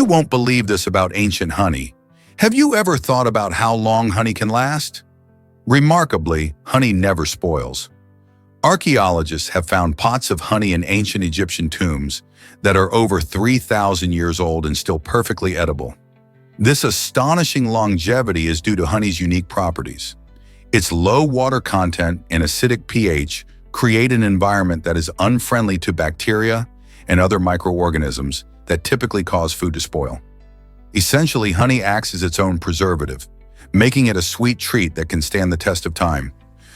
You won't believe this about ancient honey. Have you ever thought about how long honey can last? Remarkably, honey never spoils. Archaeologists have found pots of honey in ancient Egyptian tombs that are over 3,000 years old and still perfectly edible. This astonishing longevity is due to honey's unique properties. Its low water content and acidic pH create an environment that is unfriendly to bacteria and other microorganisms that typically cause food to spoil. Essentially, honey acts as its own preservative, making it a sweet treat that can stand the test of time.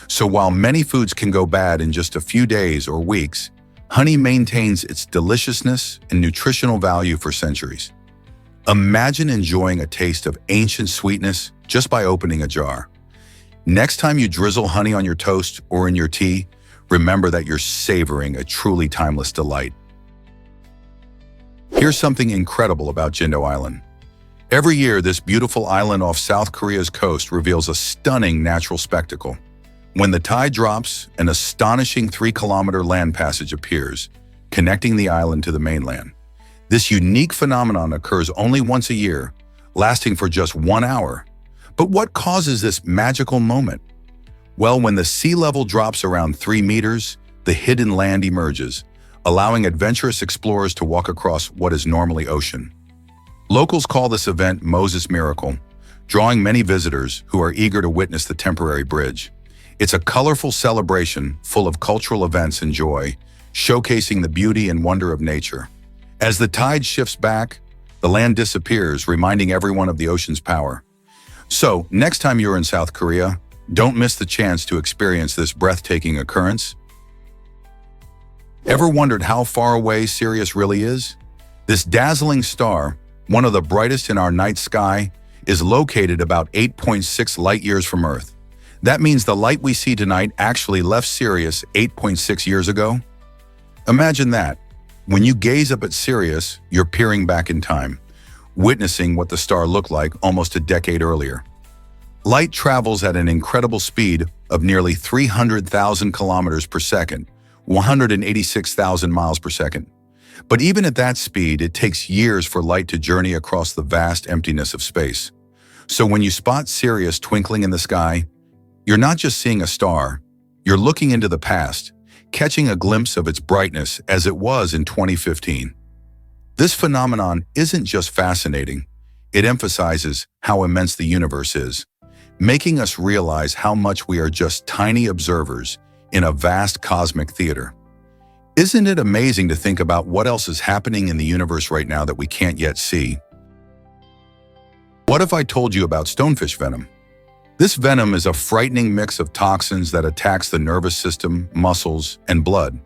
So while many foods can go bad in just a few days or weeks, honey maintains its deliciousness and nutritional value for centuries. Imagine enjoying a taste of ancient sweetness just by opening a jar. Next time you drizzle honey on your toast or in your tea, remember that you're savoring a truly timeless delight. Here's something incredible about Jindo Island. Every year, this beautiful island off South Korea's coast reveals a stunning natural spectacle. When the tide drops, an astonishing 3-kilometer land passage appears, connecting the island to the mainland. This unique phenomenon occurs only once a year, lasting for just 1 hour. But what causes this magical moment? Well, when the sea level drops around 3 meters, the hidden land emerges, allowing adventurous explorers to walk across what is normally ocean. Locals call this event Moses Miracle, drawing many visitors who are eager to witness the temporary bridge. It's a colorful celebration full of cultural events and joy, showcasing the beauty and wonder of nature. As the tide shifts back, the land disappears, reminding everyone of the ocean's power. So, next time you're in South Korea, don't miss the chance to experience this breathtaking occurrence. Ever wondered how far away Sirius really is? This dazzling star, one of the brightest in our night sky, is located about 8.6 light-years from Earth. That means the light we see tonight actually left Sirius 8.6 years ago. Imagine that. When you gaze up at Sirius, you're peering back in time, witnessing what the star looked like almost a decade earlier. Light travels at an incredible speed of nearly 300,000 kilometers per second, 186,000 miles per second. But even at that speed, it takes years for light to journey across the vast emptiness of space. So when you spot Sirius twinkling in the sky, you're not just seeing a star, you're looking into the past, catching a glimpse of its brightness as it was in 2015. This phenomenon isn't just fascinating, it emphasizes how immense the universe is, making us realize how much we are just tiny observers in a vast cosmic theater. Isn't it amazing to think about what else is happening in the universe right now that we can't yet see? What if I told you about stonefish venom? This venom is a frightening mix of toxins that attacks the nervous system, muscles, and blood.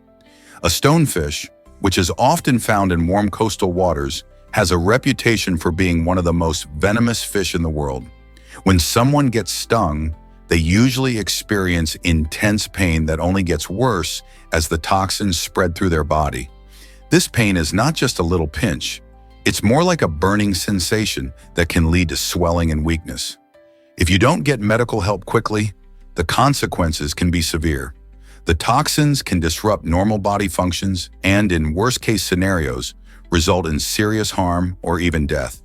A stonefish, which is often found in warm coastal waters, has a reputation for being one of the most venomous fish in the world. When someone gets stung, they usually experience intense pain that only gets worse as the toxins spread through their body. This pain is not just a little pinch. It's more like a burning sensation that can lead to swelling and weakness. If you don't get medical help quickly, the consequences can be severe. The toxins can disrupt normal body functions and, in worst-case scenarios, result in serious harm or even death.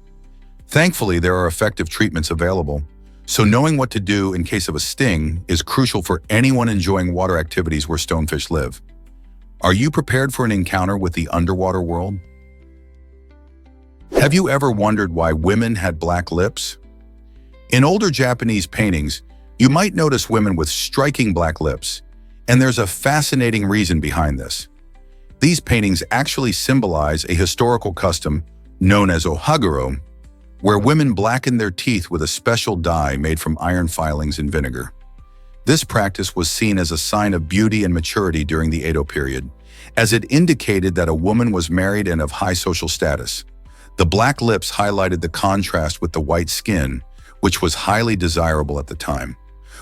Thankfully, there are effective treatments available, so knowing what to do in case of a sting is crucial for anyone enjoying water activities where stonefish live. Are you prepared for an encounter with the underwater world? Have you ever wondered why women had black lips? In older Japanese paintings, you might notice women with striking black lips, and there's a fascinating reason behind this. These paintings actually symbolize a historical custom known as ohaguro, where women blacken their teeth with a special dye made from iron filings and vinegar. This practice was seen as a sign of beauty and maturity during the Edo period, as it indicated that a woman was married and of high social status. The black lips highlighted the contrast with the white skin, which was highly desirable at the time.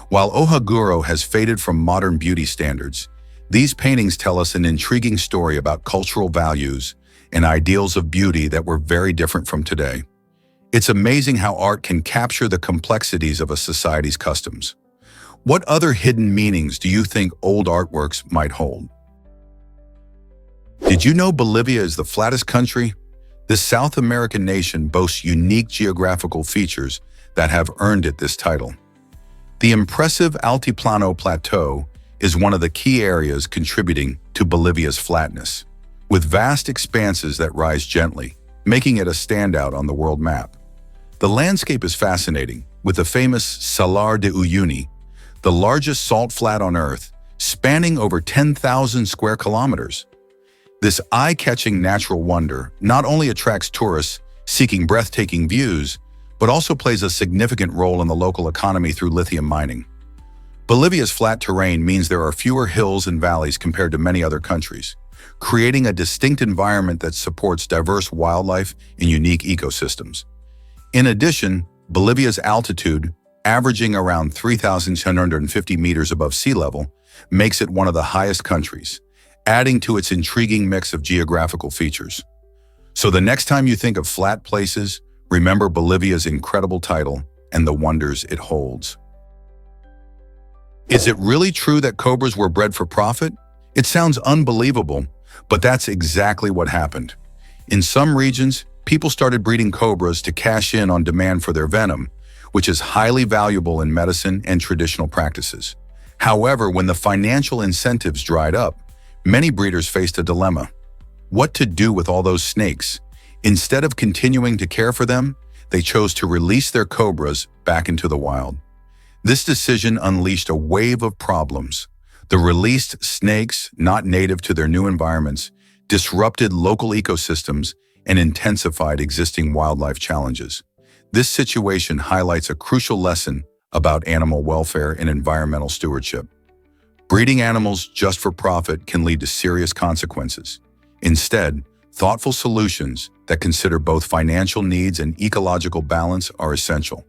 While ohaguro has faded from modern beauty standards, these paintings tell us an intriguing story about cultural values and ideals of beauty that were very different from today. It's amazing how art can capture the complexities of a society's customs. What other hidden meanings do you think old artworks might hold? Did you know Bolivia is the flattest country? This South American nation boasts unique geographical features that have earned it this title. The impressive Altiplano Plateau is one of the key areas contributing to Bolivia's flatness, with vast expanses that rise gently, making it a standout on the world map. The landscape is fascinating, with the famous Salar de Uyuni, the largest salt flat on Earth, spanning over 10,000 square kilometers. This eye-catching natural wonder not only attracts tourists seeking breathtaking views, but also plays a significant role in the local economy through lithium mining. Bolivia's flat terrain means there are fewer hills and valleys compared to many other countries, creating a distinct environment that supports diverse wildlife and unique ecosystems. In addition, Bolivia's altitude, averaging around 3,750 meters above sea level, makes it one of the highest countries, adding to its intriguing mix of geographical features. So the next time you think of flat places, remember Bolivia's incredible title and the wonders it holds. Is it really true that cobras were bred for profit? It sounds unbelievable, but that's exactly what happened. In some regions, people started breeding cobras to cash in on demand for their venom, which is highly valuable in medicine and traditional practices. However, when the financial incentives dried up, many breeders faced a dilemma. What to do with all those snakes? Instead of continuing to care for them, they chose to release their cobras back into the wild. This decision unleashed a wave of problems. The released snakes, not native to their new environments, disrupted local ecosystems and intensified existing wildlife challenges. This situation highlights a crucial lesson about animal welfare and environmental stewardship. Breeding animals just for profit can lead to serious consequences. Instead, thoughtful solutions that consider both financial needs and ecological balance are essential.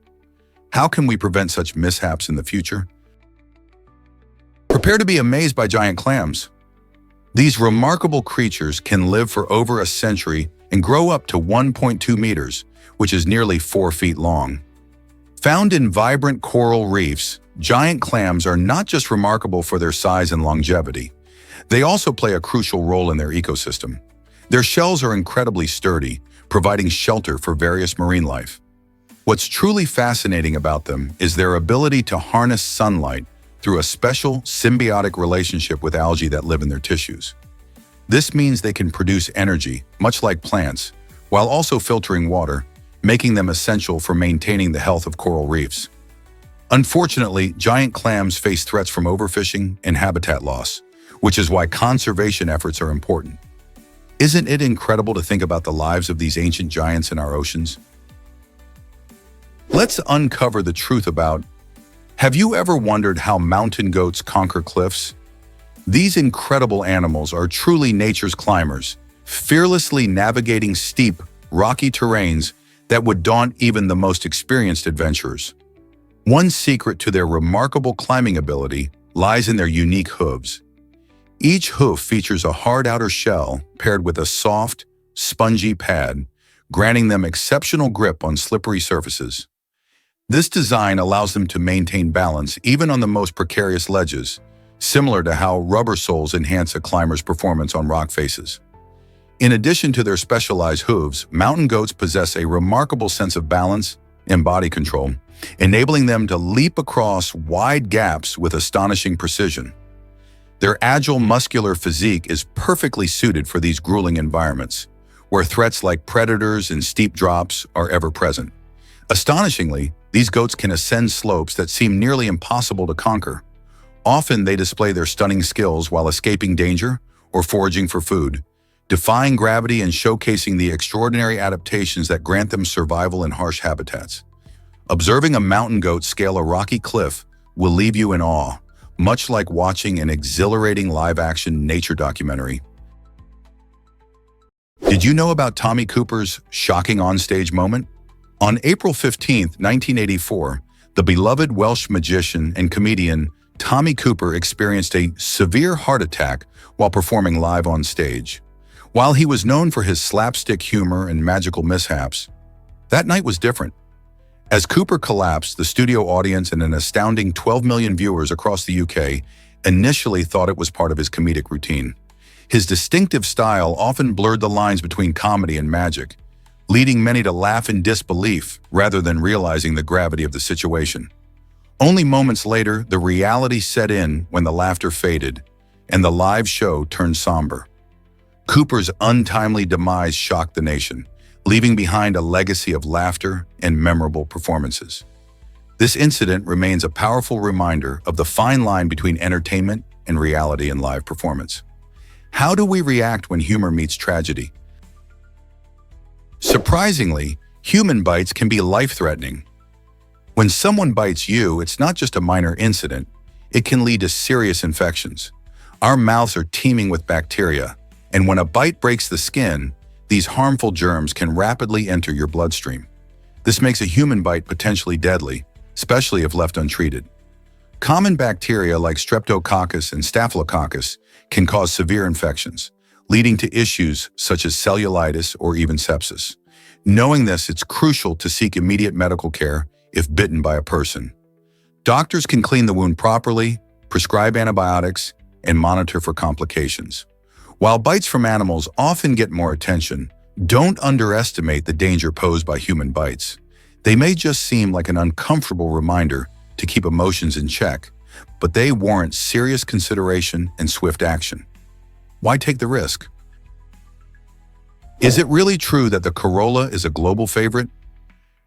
How can we prevent such mishaps in the future? Prepare to be amazed by giant clams. These remarkable creatures can live for over a century and grow up to 1.2 meters, which is nearly 4 feet long. Found in vibrant coral reefs, giant clams are not just remarkable for their size and longevity. They also play a crucial role in their ecosystem. Their shells are incredibly sturdy, providing shelter for various marine life. What's truly fascinating about them is their ability to harness sunlight through a special symbiotic relationship with algae that live in their tissues. This means they can produce energy, much like plants, while also filtering water, making them essential for maintaining the health of coral reefs. Unfortunately, giant clams face threats from overfishing and habitat loss, which is why conservation efforts are important. Isn't it incredible to think about the lives of these ancient giants in our oceans? Let's uncover the truth about, have you ever wondered how mountain goats conquer cliffs? These incredible animals are truly nature's climbers, fearlessly navigating steep, rocky terrains that would daunt even the most experienced adventurers. One secret to their remarkable climbing ability lies in their unique hooves. Each hoof features a hard outer shell paired with a soft, spongy pad, granting them exceptional grip on slippery surfaces. This design allows them to maintain balance even on the most precarious ledges, similar to how rubber soles enhance a climber's performance on rock faces. In addition to their specialized hooves, mountain goats possess a remarkable sense of balance and body control, enabling them to leap across wide gaps with astonishing precision. Their agile, muscular physique is perfectly suited for these grueling environments, where threats like predators and steep drops are ever present. Astonishingly, these goats can ascend slopes that seem nearly impossible to conquer. Often they display their stunning skills while escaping danger or foraging for food, defying gravity and showcasing the extraordinary adaptations that grant them survival in harsh habitats. Observing a mountain goat scale a rocky cliff will leave you in awe, much like watching an exhilarating live-action nature documentary. Did you know about Tommy Cooper's shocking onstage moment? On April 15, 1984, the beloved Welsh magician and comedian Tommy Cooper experienced a severe heart attack while performing live on stage. While he was known for his slapstick humor and magical mishaps, that night was different. As Cooper collapsed, the studio audience and an astounding 12 million viewers across the UK initially thought it was part of his comedic routine. His distinctive style often blurred the lines between comedy and magic, leading many to laugh in disbelief rather than realizing the gravity of the situation. Only moments later, the reality set in when the laughter faded and the live show turned somber. Cooper's untimely demise shocked the nation, leaving behind a legacy of laughter and memorable performances. This incident remains a powerful reminder of the fine line between entertainment and reality in live performance. How do we react when humor meets tragedy? Surprisingly, human bites can be life-threatening. When someone bites you, it's not just a minor incident. It can lead to serious infections. Our mouths are teeming with bacteria, and when a bite breaks the skin, these harmful germs can rapidly enter your bloodstream. This makes a human bite potentially deadly, especially if left untreated. Common bacteria like Streptococcus and Staphylococcus can cause severe infections, leading to issues such as cellulitis or even sepsis. Knowing this, it's crucial to seek immediate medical care if bitten by a person. Doctors can clean the wound properly, prescribe antibiotics, and monitor for complications. While bites from animals often get more attention, don't underestimate the danger posed by human bites. They may just seem like an uncomfortable reminder to keep emotions in check, but they warrant serious consideration and swift action. Why take the risk? Is it really true that the Corolla is a global favorite?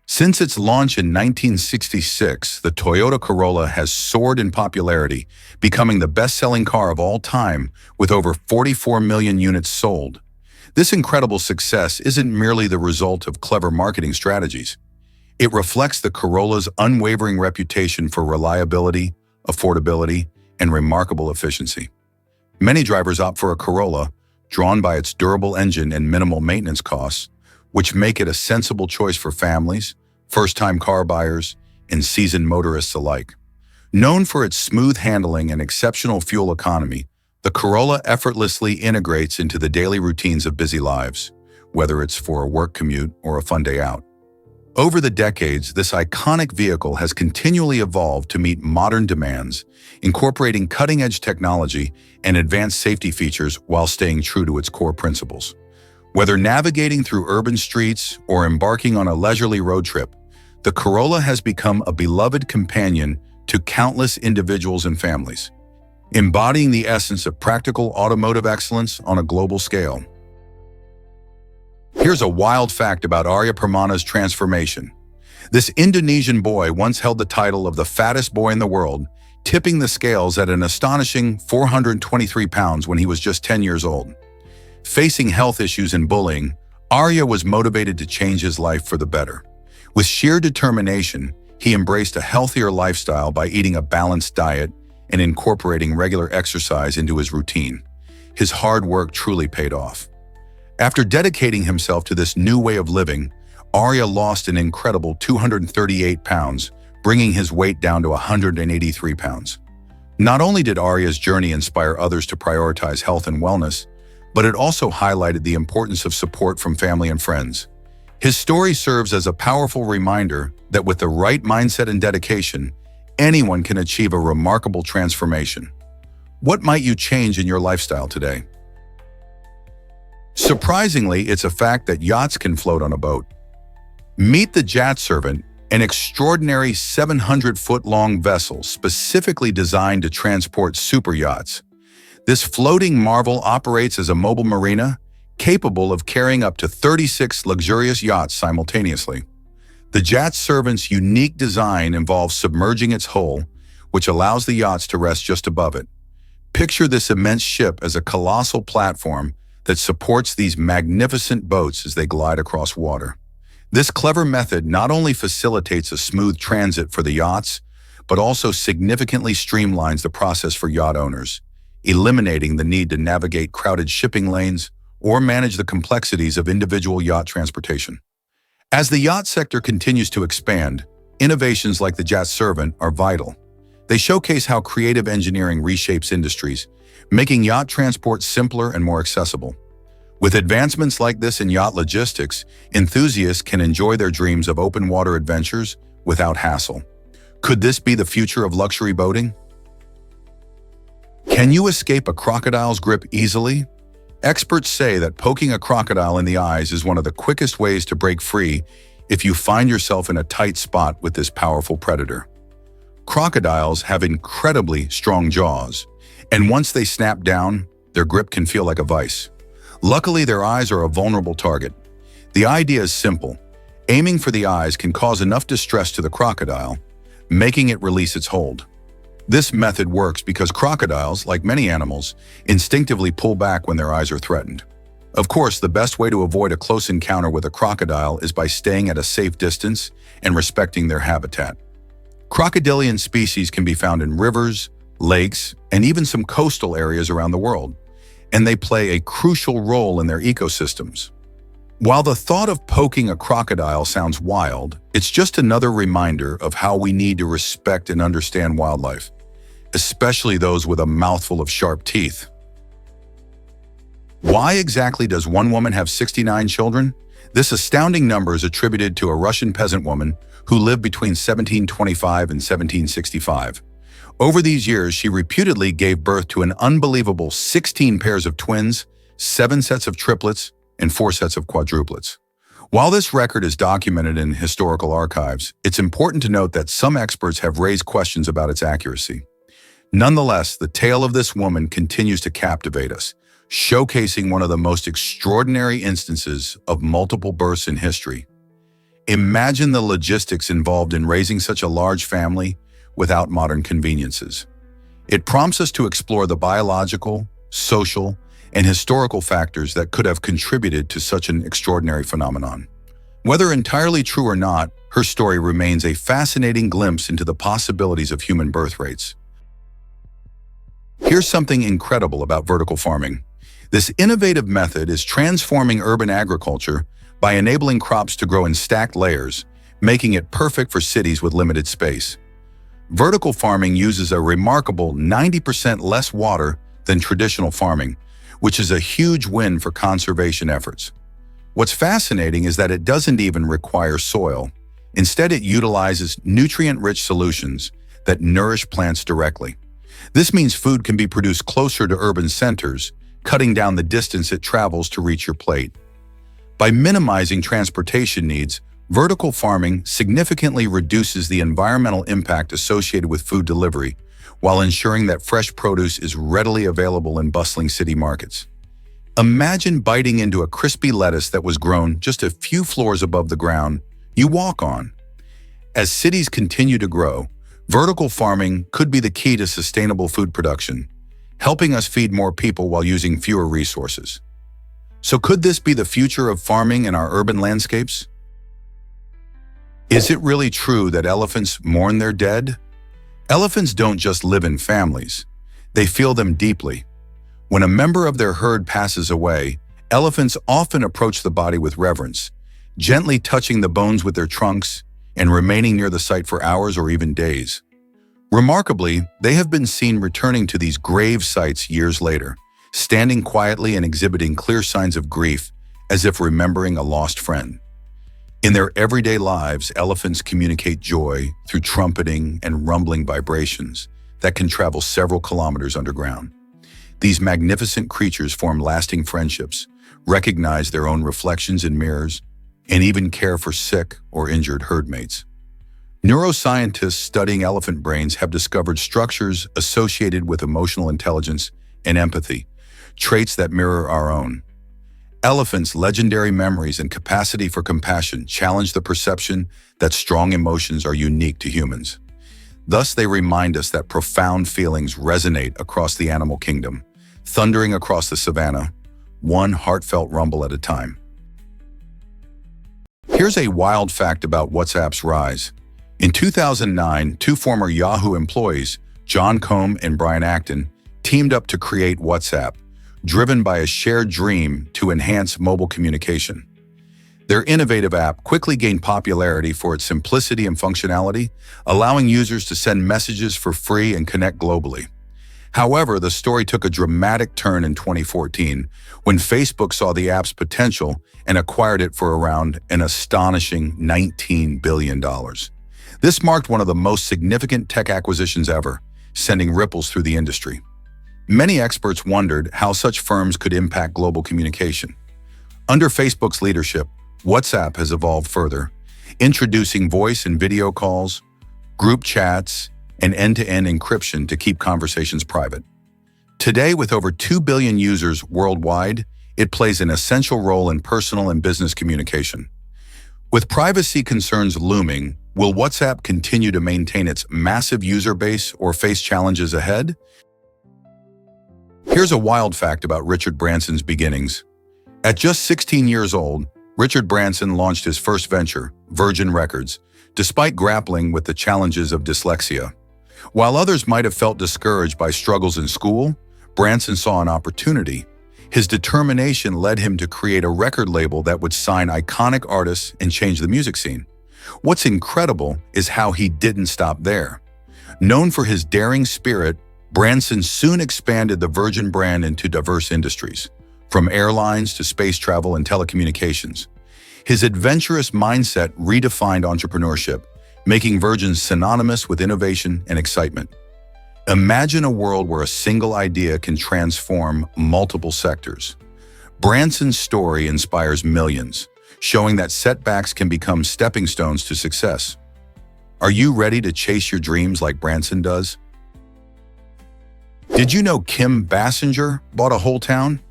Since its launch in 1966, the Toyota Corolla has soared in popularity, becoming the best-selling car of all time with over 44 million units sold. This incredible success isn't merely the result of clever marketing strategies. It reflects the Corolla's unwavering reputation for reliability, affordability, and remarkable efficiency. Many drivers opt for a Corolla, drawn by its durable engine and minimal maintenance costs, which make it a sensible choice for families, first-time car buyers, and seasoned motorists alike. Known for its smooth handling and exceptional fuel economy, the Corolla effortlessly integrates into the daily routines of busy lives, whether it's for a work commute or a fun day out. Over the decades, this iconic vehicle has continually evolved to meet modern demands, incorporating cutting-edge technology and advanced safety features while staying true to its core principles. Whether navigating through urban streets or embarking on a leisurely road trip, the Corolla has become a beloved companion to countless individuals and families, embodying the essence of practical automotive excellence on a global scale. Here's a wild fact about Arya Permana's transformation. This Indonesian boy once held the title of the fattest boy in the world, tipping the scales at an astonishing 423 pounds when he was just 10 years old. Facing health issues and bullying, Arya was motivated to change his life for the better. With sheer determination, he embraced a healthier lifestyle by eating a balanced diet and incorporating regular exercise into his routine. His hard work truly paid off. After dedicating himself to this new way of living, Arya lost an incredible 238 pounds, bringing his weight down to 183 pounds. Not only did Arya's journey inspire others to prioritize health and wellness, but it also highlighted the importance of support from family and friends. His story serves as a powerful reminder that with the right mindset and dedication, anyone can achieve a remarkable transformation. What might you change in your lifestyle today? Surprisingly, it's a fact that yachts can float on a boat. Meet the Yacht Servant, an extraordinary 700-foot-long vessel specifically designed to transport super yachts. This floating marvel operates as a mobile marina, capable of carrying up to 36 luxurious yachts simultaneously. The Yacht Servant's unique design involves submerging its hull, which allows the yachts to rest just above it. Picture this immense ship as a colossal platform that supports these magnificent boats as they glide across water. This clever method not only facilitates a smooth transit for the yachts, but also significantly streamlines the process for yacht owners, eliminating the need to navigate crowded shipping lanes or manage the complexities of individual yacht transportation. As the yacht sector continues to expand, innovations like the Yacht Servant are vital. They showcase how creative engineering reshapes industries, making yacht transport simpler and more accessible. With advancements like this in yacht logistics, enthusiasts can enjoy their dreams of open water adventures without hassle. Could this be the future of luxury boating? Can you escape a crocodile's grip easily? Experts say that poking a crocodile in the eyes is one of the quickest ways to break free if you find yourself in a tight spot with this powerful predator. Crocodiles have incredibly strong jaws, and once they snap down, their grip can feel like a vice. Luckily, their eyes are a vulnerable target. The idea is simple. Aiming for the eyes can cause enough distress to the crocodile, making it release its hold. This method works because crocodiles, like many animals, instinctively pull back when their eyes are threatened. Of course, the best way to avoid a close encounter with a crocodile is by staying at a safe distance and respecting their habitat. Crocodilian species can be found in rivers, lakes, and even some coastal areas around the world, and they play a crucial role in their ecosystems. While the thought of poking a crocodile sounds wild, it's just another reminder of how we need to respect and understand wildlife, especially those with a mouthful of sharp teeth. Why exactly does one woman have 69 children? This astounding number is attributed to a Russian peasant woman who lived between 1725 and 1765. Over these years, she reputedly gave birth to an unbelievable 16 pairs of twins, 7 sets of triplets, and 4 sets of quadruplets. While this record is documented in historical archives, it's important to note that some experts have raised questions about its accuracy. Nonetheless, the tale of this woman continues to captivate us, showcasing one of the most extraordinary instances of multiple births in history. Imagine the logistics involved in raising such a large family without modern conveniences. It prompts us to explore the biological, social, and historical factors that could have contributed to such an extraordinary phenomenon. Whether entirely true or not, her story remains a fascinating glimpse into the possibilities of human birth rates. Here's something incredible about vertical farming. This innovative method is transforming urban agriculture by enabling crops to grow in stacked layers, making it perfect for cities with limited space. Vertical farming uses a remarkable 90% less water than traditional farming, which is a huge win for conservation efforts. What's fascinating is that it doesn't even require soil. Instead, it utilizes nutrient-rich solutions that nourish plants directly. This means food can be produced closer to urban centers, cutting down the distance it travels to reach your plate. By minimizing transportation needs, vertical farming significantly reduces the environmental impact associated with food delivery, while ensuring that fresh produce is readily available in bustling city markets. Imagine biting into a crispy lettuce that was grown just a few floors above the ground you walk on. As cities continue to grow, vertical farming could be the key to sustainable food production, helping us feed more people while using fewer resources. So could this be the future of farming in our urban landscapes? Is it really true that elephants mourn their dead? Elephants don't just live in families. They feel them deeply. When a member of their herd passes away, elephants often approach the body with reverence, gently touching the bones with their trunks and remaining near the site for hours or even days. Remarkably, they have been seen returning to these grave sites years later, standing quietly and exhibiting clear signs of grief, as if remembering a lost friend. In their everyday lives, elephants communicate joy through trumpeting and rumbling vibrations that can travel several kilometers underground. These magnificent creatures form lasting friendships, recognize their own reflections in mirrors, and even care for sick or injured herd mates. Neuroscientists studying elephant brains have discovered structures associated with emotional intelligence and empathy, traits that mirror our own. Elephants' legendary memories and capacity for compassion challenge the perception that strong emotions are unique to humans. Thus, they remind us that profound feelings resonate across the animal kingdom, thundering across the savannah, one heartfelt rumble at a time. Here's a wild fact about WhatsApp's rise. In 2009, 2 former Yahoo employees, John Combe and Brian Acton, teamed up to create WhatsApp, driven by a shared dream to enhance mobile communication. Their innovative app quickly gained popularity for its simplicity and functionality, allowing users to send messages for free and connect globally. However, the story took a dramatic turn in 2014 when Facebook saw the app's potential and acquired it for around an astonishing $19 billion. This marked one of the most significant tech acquisitions ever, sending ripples through the industry. Many experts wondered how such firms could impact global communication. Under Facebook's leadership, WhatsApp has evolved further, introducing voice and video calls, group chats, and end-to-end encryption to keep conversations private. Today, with over 2 billion users worldwide, it plays an essential role in personal and business communication. With privacy concerns looming, will WhatsApp continue to maintain its massive user base or face challenges ahead? Here's a wild fact about Richard Branson's beginnings. At just 16 years old, Richard Branson launched his first venture, Virgin Records, despite grappling with the challenges of dyslexia. While others might have felt discouraged by struggles in school, Branson saw an opportunity. His determination led him to create a record label that would sign iconic artists and change the music scene. What's incredible is how he didn't stop there. Known for his daring spirit, Branson soon expanded the Virgin brand into diverse industries, from airlines to space travel and telecommunications. His adventurous mindset redefined entrepreneurship, making Virgin synonymous with innovation and excitement. Imagine a world where a single idea can transform multiple sectors. Branson's story inspires millions, showing that setbacks can become stepping stones to success. Are you ready to chase your dreams like Branson does? Did you know Kim Basinger bought a whole town?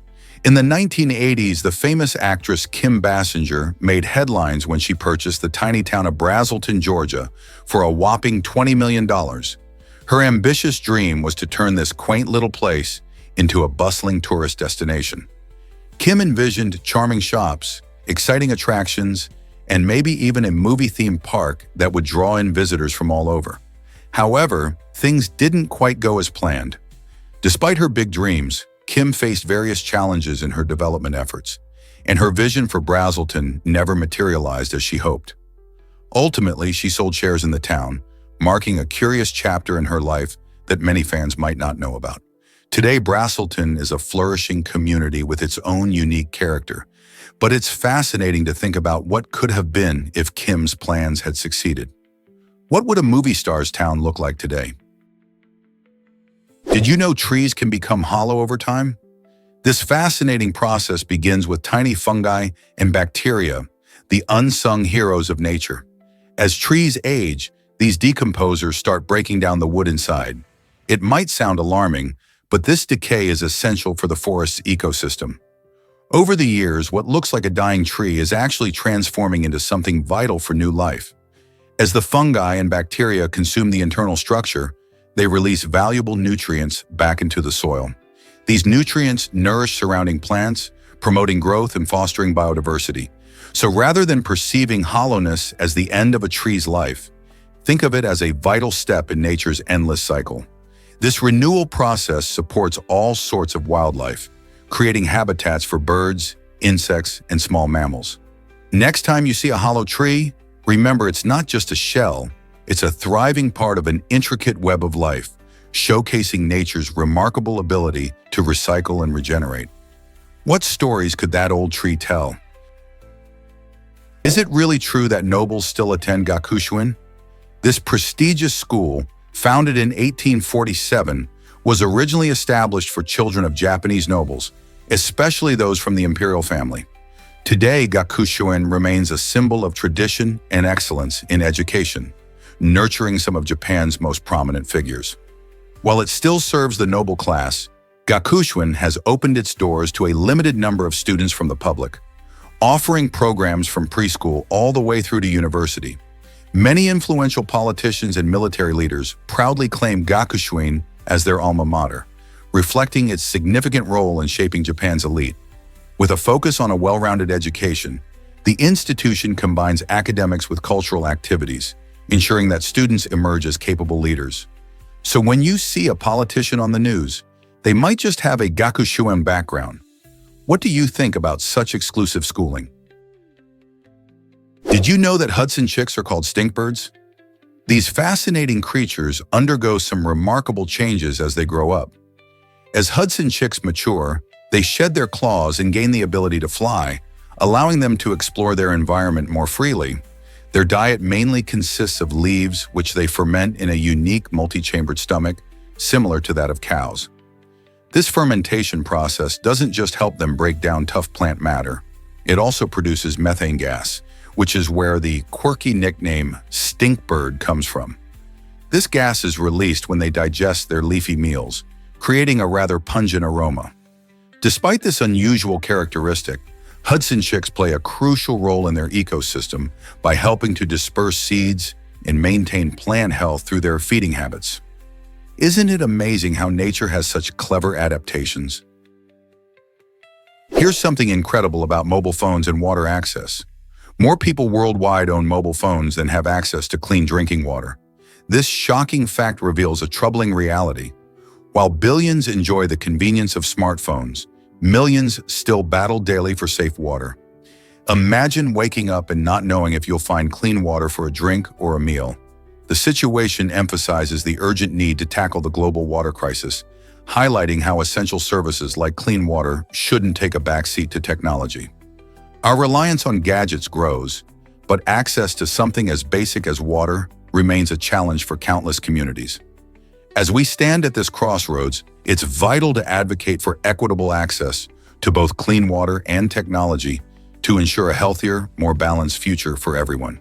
In the 1980s, the famous actress Kim Basinger made headlines when she purchased the tiny town of Braselton, Georgia, for a whopping $20 million. Her ambitious dream was to turn this quaint little place into a bustling tourist destination. Kim envisioned charming shops, exciting attractions, and maybe even a movie-themed park that would draw in visitors from all over. However, things didn't quite go as planned. Despite her big dreams, Kim faced various challenges in her development efforts, and her vision for Braselton never materialized as she hoped. Ultimately, she sold shares in the town, marking a curious chapter in her life that many fans might not know about. Today, Braselton is a flourishing community with its own unique character, but it's fascinating to think about what could have been if Kim's plans had succeeded. What would a movie star's town look like today? Did you know trees can become hollow over time? This fascinating process begins with tiny fungi and bacteria, the unsung heroes of nature. As trees age, these decomposers start breaking down the wood inside. It might sound alarming, but this decay is essential for the forest's ecosystem. Over the years, what looks like a dying tree is actually transforming into something vital for new life. As the fungi and bacteria consume the internal structure, they release valuable nutrients back into the soil. These nutrients nourish surrounding plants, promoting growth and fostering biodiversity. So rather than perceiving hollowness as the end of a tree's life, think of it as a vital step in nature's endless cycle. This renewal process supports all sorts of wildlife, creating habitats for birds, insects, and small mammals. Next time you see a hollow tree, remember it's not just a shell, it's a thriving part of an intricate web of life, showcasing nature's remarkable ability to recycle and regenerate. What stories could that old tree tell? Is it really true that nobles still attend Gakushuen? This prestigious school, founded in 1847, was originally established for children of Japanese nobles, especially those from the imperial family. Today, Gakushuen remains a symbol of tradition and excellence in education, nurturing some of Japan's most prominent figures. While it still serves the noble class, Gakushuen has opened its doors to a limited number of students from the public, offering programs from preschool all the way through to university. Many influential politicians and military leaders proudly claim Gakushuen as their alma mater, reflecting its significant role in shaping Japan's elite. With a focus on a well-rounded education, the institution combines academics with cultural activities, ensuring that students emerge as capable leaders. So when you see a politician on the news, they might just have a Gakushuen background. What do you think about such exclusive schooling? Did you know that Hudson chicks are called stinkbirds? These fascinating creatures undergo some remarkable changes as they grow up. As Hudson chicks mature, they shed their claws and gain the ability to fly, allowing them to explore their environment more freely. Their diet mainly consists of leaves, which they ferment in a unique multi-chambered stomach, similar to that of cows. This fermentation process doesn't just help them break down tough plant matter. It also produces methane gas, which is where the quirky nickname stink bird comes from. This gas is released when they digest their leafy meals, creating a rather pungent aroma. Despite this unusual characteristic, Hudson chicks play a crucial role in their ecosystem by helping to disperse seeds and maintain plant health through their feeding habits. Isn't it amazing how nature has such clever adaptations? Here's something incredible about mobile phones and water access. More people worldwide own mobile phones than have access to clean drinking water. This shocking fact reveals a troubling reality. While billions enjoy the convenience of smartphones, millions still battle daily for safe water. Imagine waking up and not knowing if you'll find clean water for a drink or a meal. The situation emphasizes the urgent need to tackle the global water crisis, highlighting how essential services like clean water shouldn't take a backseat to technology. Our reliance on gadgets grows, but access to something as basic as water remains a challenge for countless communities. As we stand at this crossroads, it's vital to advocate for equitable access to both clean water and technology to ensure a healthier, more balanced future for everyone.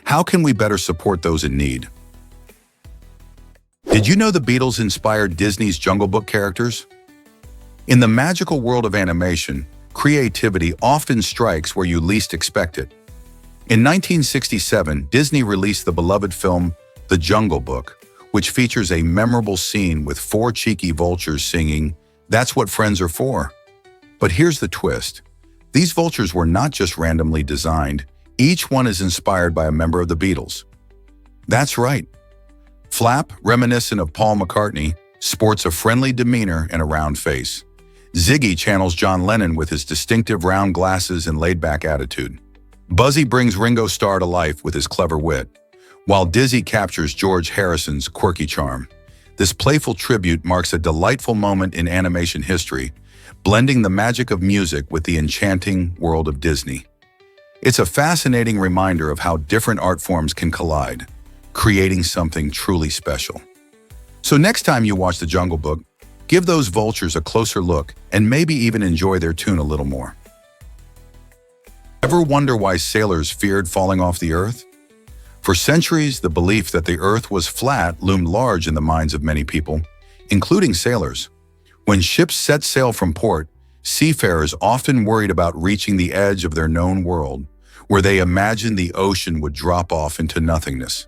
How can we better support those in need? Did you know the Beatles inspired Disney's Jungle Book characters? In the magical world of animation, creativity often strikes where you least expect it. In 1967, Disney released the beloved film The Jungle Book, which features a memorable scene with 4 cheeky vultures singing, "That's what friends are for." But here's the twist. These vultures were not just randomly designed. Each one is inspired by a member of the Beatles. That's right. Flap, reminiscent of Paul McCartney, sports a friendly demeanor and a round face. Ziggy channels John Lennon with his distinctive round glasses and laid-back attitude. Buzzy brings Ringo Starr to life with his clever wit, while Dizzy captures George Harrison's quirky charm. This playful tribute marks a delightful moment in animation history, blending the magic of music with the enchanting world of Disney. It's a fascinating reminder of how different art forms can collide, creating something truly special. So next time you watch The Jungle Book, give those vultures a closer look and maybe even enjoy their tune a little more. Ever wonder why sailors feared falling off the earth? For centuries, the belief that the earth was flat loomed large in the minds of many people, including sailors. When ships set sail from port, seafarers often worried about reaching the edge of their known world, where they imagined the ocean would drop off into nothingness.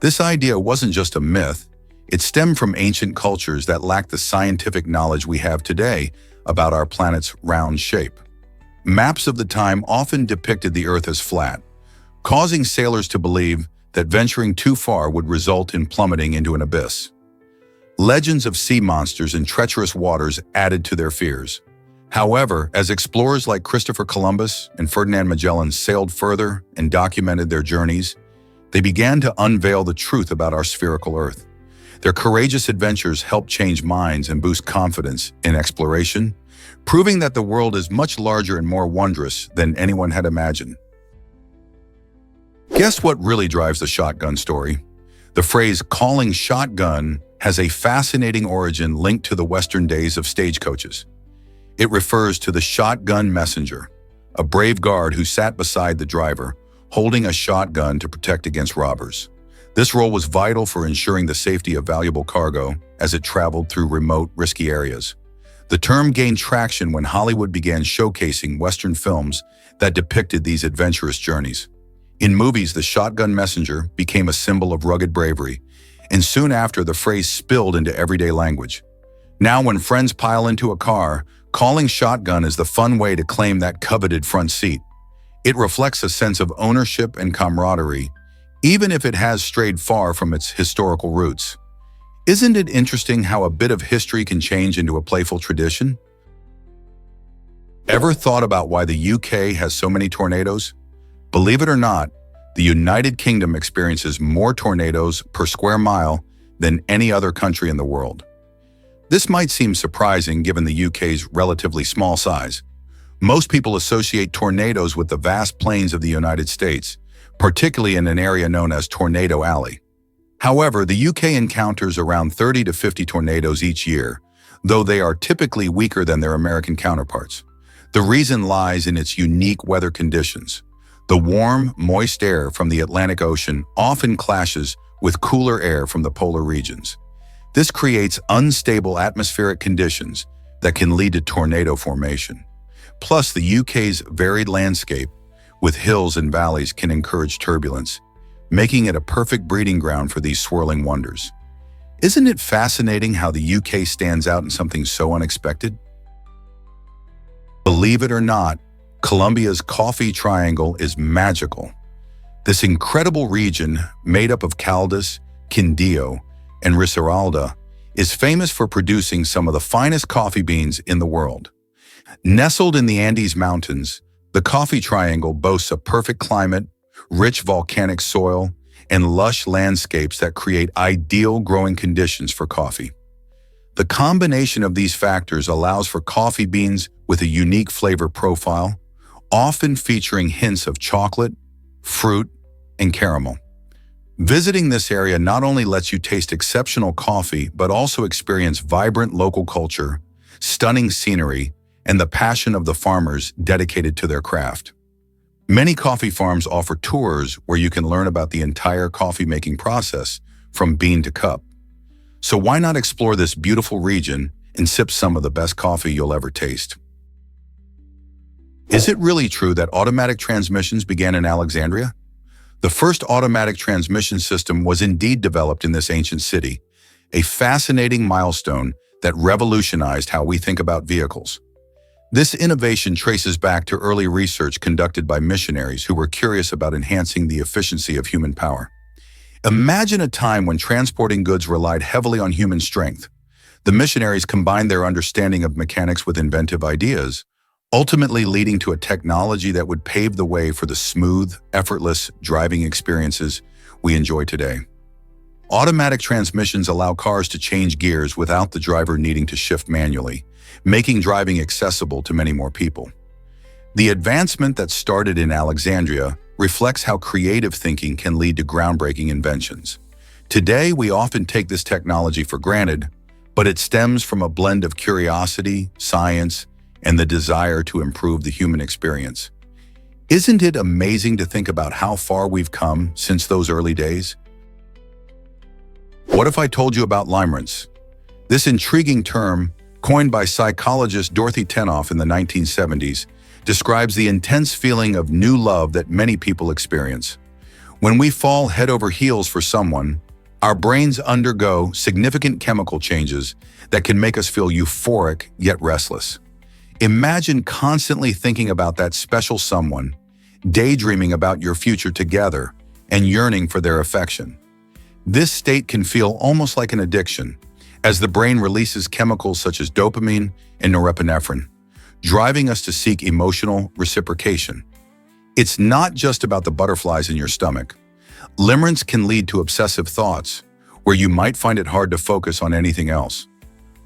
This idea wasn't just a myth, it stemmed from ancient cultures that lacked the scientific knowledge we have today about our planet's round shape. Maps of the time often depicted the Earth as flat, causing sailors to believe that venturing too far would result in plummeting into an abyss. Legends of sea monsters and treacherous waters added to their fears. However, as explorers like Christopher Columbus and Ferdinand Magellan sailed further and documented their journeys, they began to unveil the truth about our spherical Earth. Their courageous adventures helped change minds and boost confidence in exploration, proving that the world is much larger and more wondrous than anyone had imagined. Guess what really drives the shotgun story? The phrase "calling shotgun" has a fascinating origin linked to the Western days of stagecoaches. It refers to the shotgun messenger, a brave guard who sat beside the driver, holding a shotgun to protect against robbers. This role was vital for ensuring the safety of valuable cargo as it traveled through remote, risky areas. The term gained traction when Hollywood began showcasing Western films that depicted these adventurous journeys. In movies, the shotgun messenger became a symbol of rugged bravery, and soon after, the phrase spilled into everyday language. Now, when friends pile into a car, calling shotgun is the fun way to claim that coveted front seat. It reflects a sense of ownership and camaraderie, even if it has strayed far from its historical roots. Isn't it interesting how a bit of history can change into a playful tradition? Ever thought about why the UK has so many tornadoes? Believe it or not, the United Kingdom experiences more tornadoes per square mile than any other country in the world. This might seem surprising given the UK's relatively small size. Most people associate tornadoes with the vast plains of the United States, particularly in an area known as Tornado Alley. However, the UK encounters around 30 to 50 tornadoes each year, though they are typically weaker than their American counterparts. The reason lies in its unique weather conditions. The warm, moist air from the Atlantic Ocean often clashes with cooler air from the polar regions. This creates unstable atmospheric conditions that can lead to tornado formation. Plus, the UK's varied landscape with hills and valleys can encourage turbulence, making it a perfect breeding ground for these swirling wonders. Isn't it fascinating how the UK stands out in something so unexpected? Believe it or not, Colombia's coffee triangle is magical. This incredible region, made up of Caldas, Quindío, and Risaralda, is famous for producing some of the finest coffee beans in the world. Nestled in the Andes Mountains, the coffee triangle boasts a perfect climate, rich volcanic soil, and lush landscapes that create ideal growing conditions for coffee. The combination of these factors allows for coffee beans with a unique flavor profile, often featuring hints of chocolate, fruit, and caramel. Visiting this area not only lets you taste exceptional coffee, but also experience vibrant local culture, stunning scenery, and the passion of the farmers dedicated to their craft. Many coffee farms offer tours where you can learn about the entire coffee-making process, from bean to cup. So why not explore this beautiful region and sip some of the best coffee you'll ever taste? Is it really true that automatic transmissions began in Alexandria? The first automatic transmission system was indeed developed in this ancient city, a fascinating milestone that revolutionized how we think about vehicles. This innovation traces back to early research conducted by missionaries who were curious about enhancing the efficiency of human power. Imagine a time when transporting goods relied heavily on human strength. The missionaries combined their understanding of mechanics with inventive ideas, ultimately leading to a technology that would pave the way for the smooth, effortless driving experiences we enjoy today. Automatic transmissions allow cars to change gears without the driver needing to shift manually, making driving accessible to many more people. The advancement that started in Alexandria reflects how creative thinking can lead to groundbreaking inventions. Today, we often take this technology for granted, but it stems from a blend of curiosity, science, and the desire to improve the human experience. Isn't it amazing to think about how far we've come since those early days? What if I told you about limerence? This intriguing term, coined by psychologist Dorothy Tenoff in the 1970s, describes the intense feeling of new love that many people experience. When we fall head over heels for someone, our brains undergo significant chemical changes that can make us feel euphoric yet restless. Imagine constantly thinking about that special someone, daydreaming about your future together, and yearning for their affection. This state can feel almost like an addiction, as the brain releases chemicals such as dopamine and norepinephrine, driving us to seek emotional reciprocation. It's not just about the butterflies in your stomach. Limerence can lead to obsessive thoughts, where you might find it hard to focus on anything else.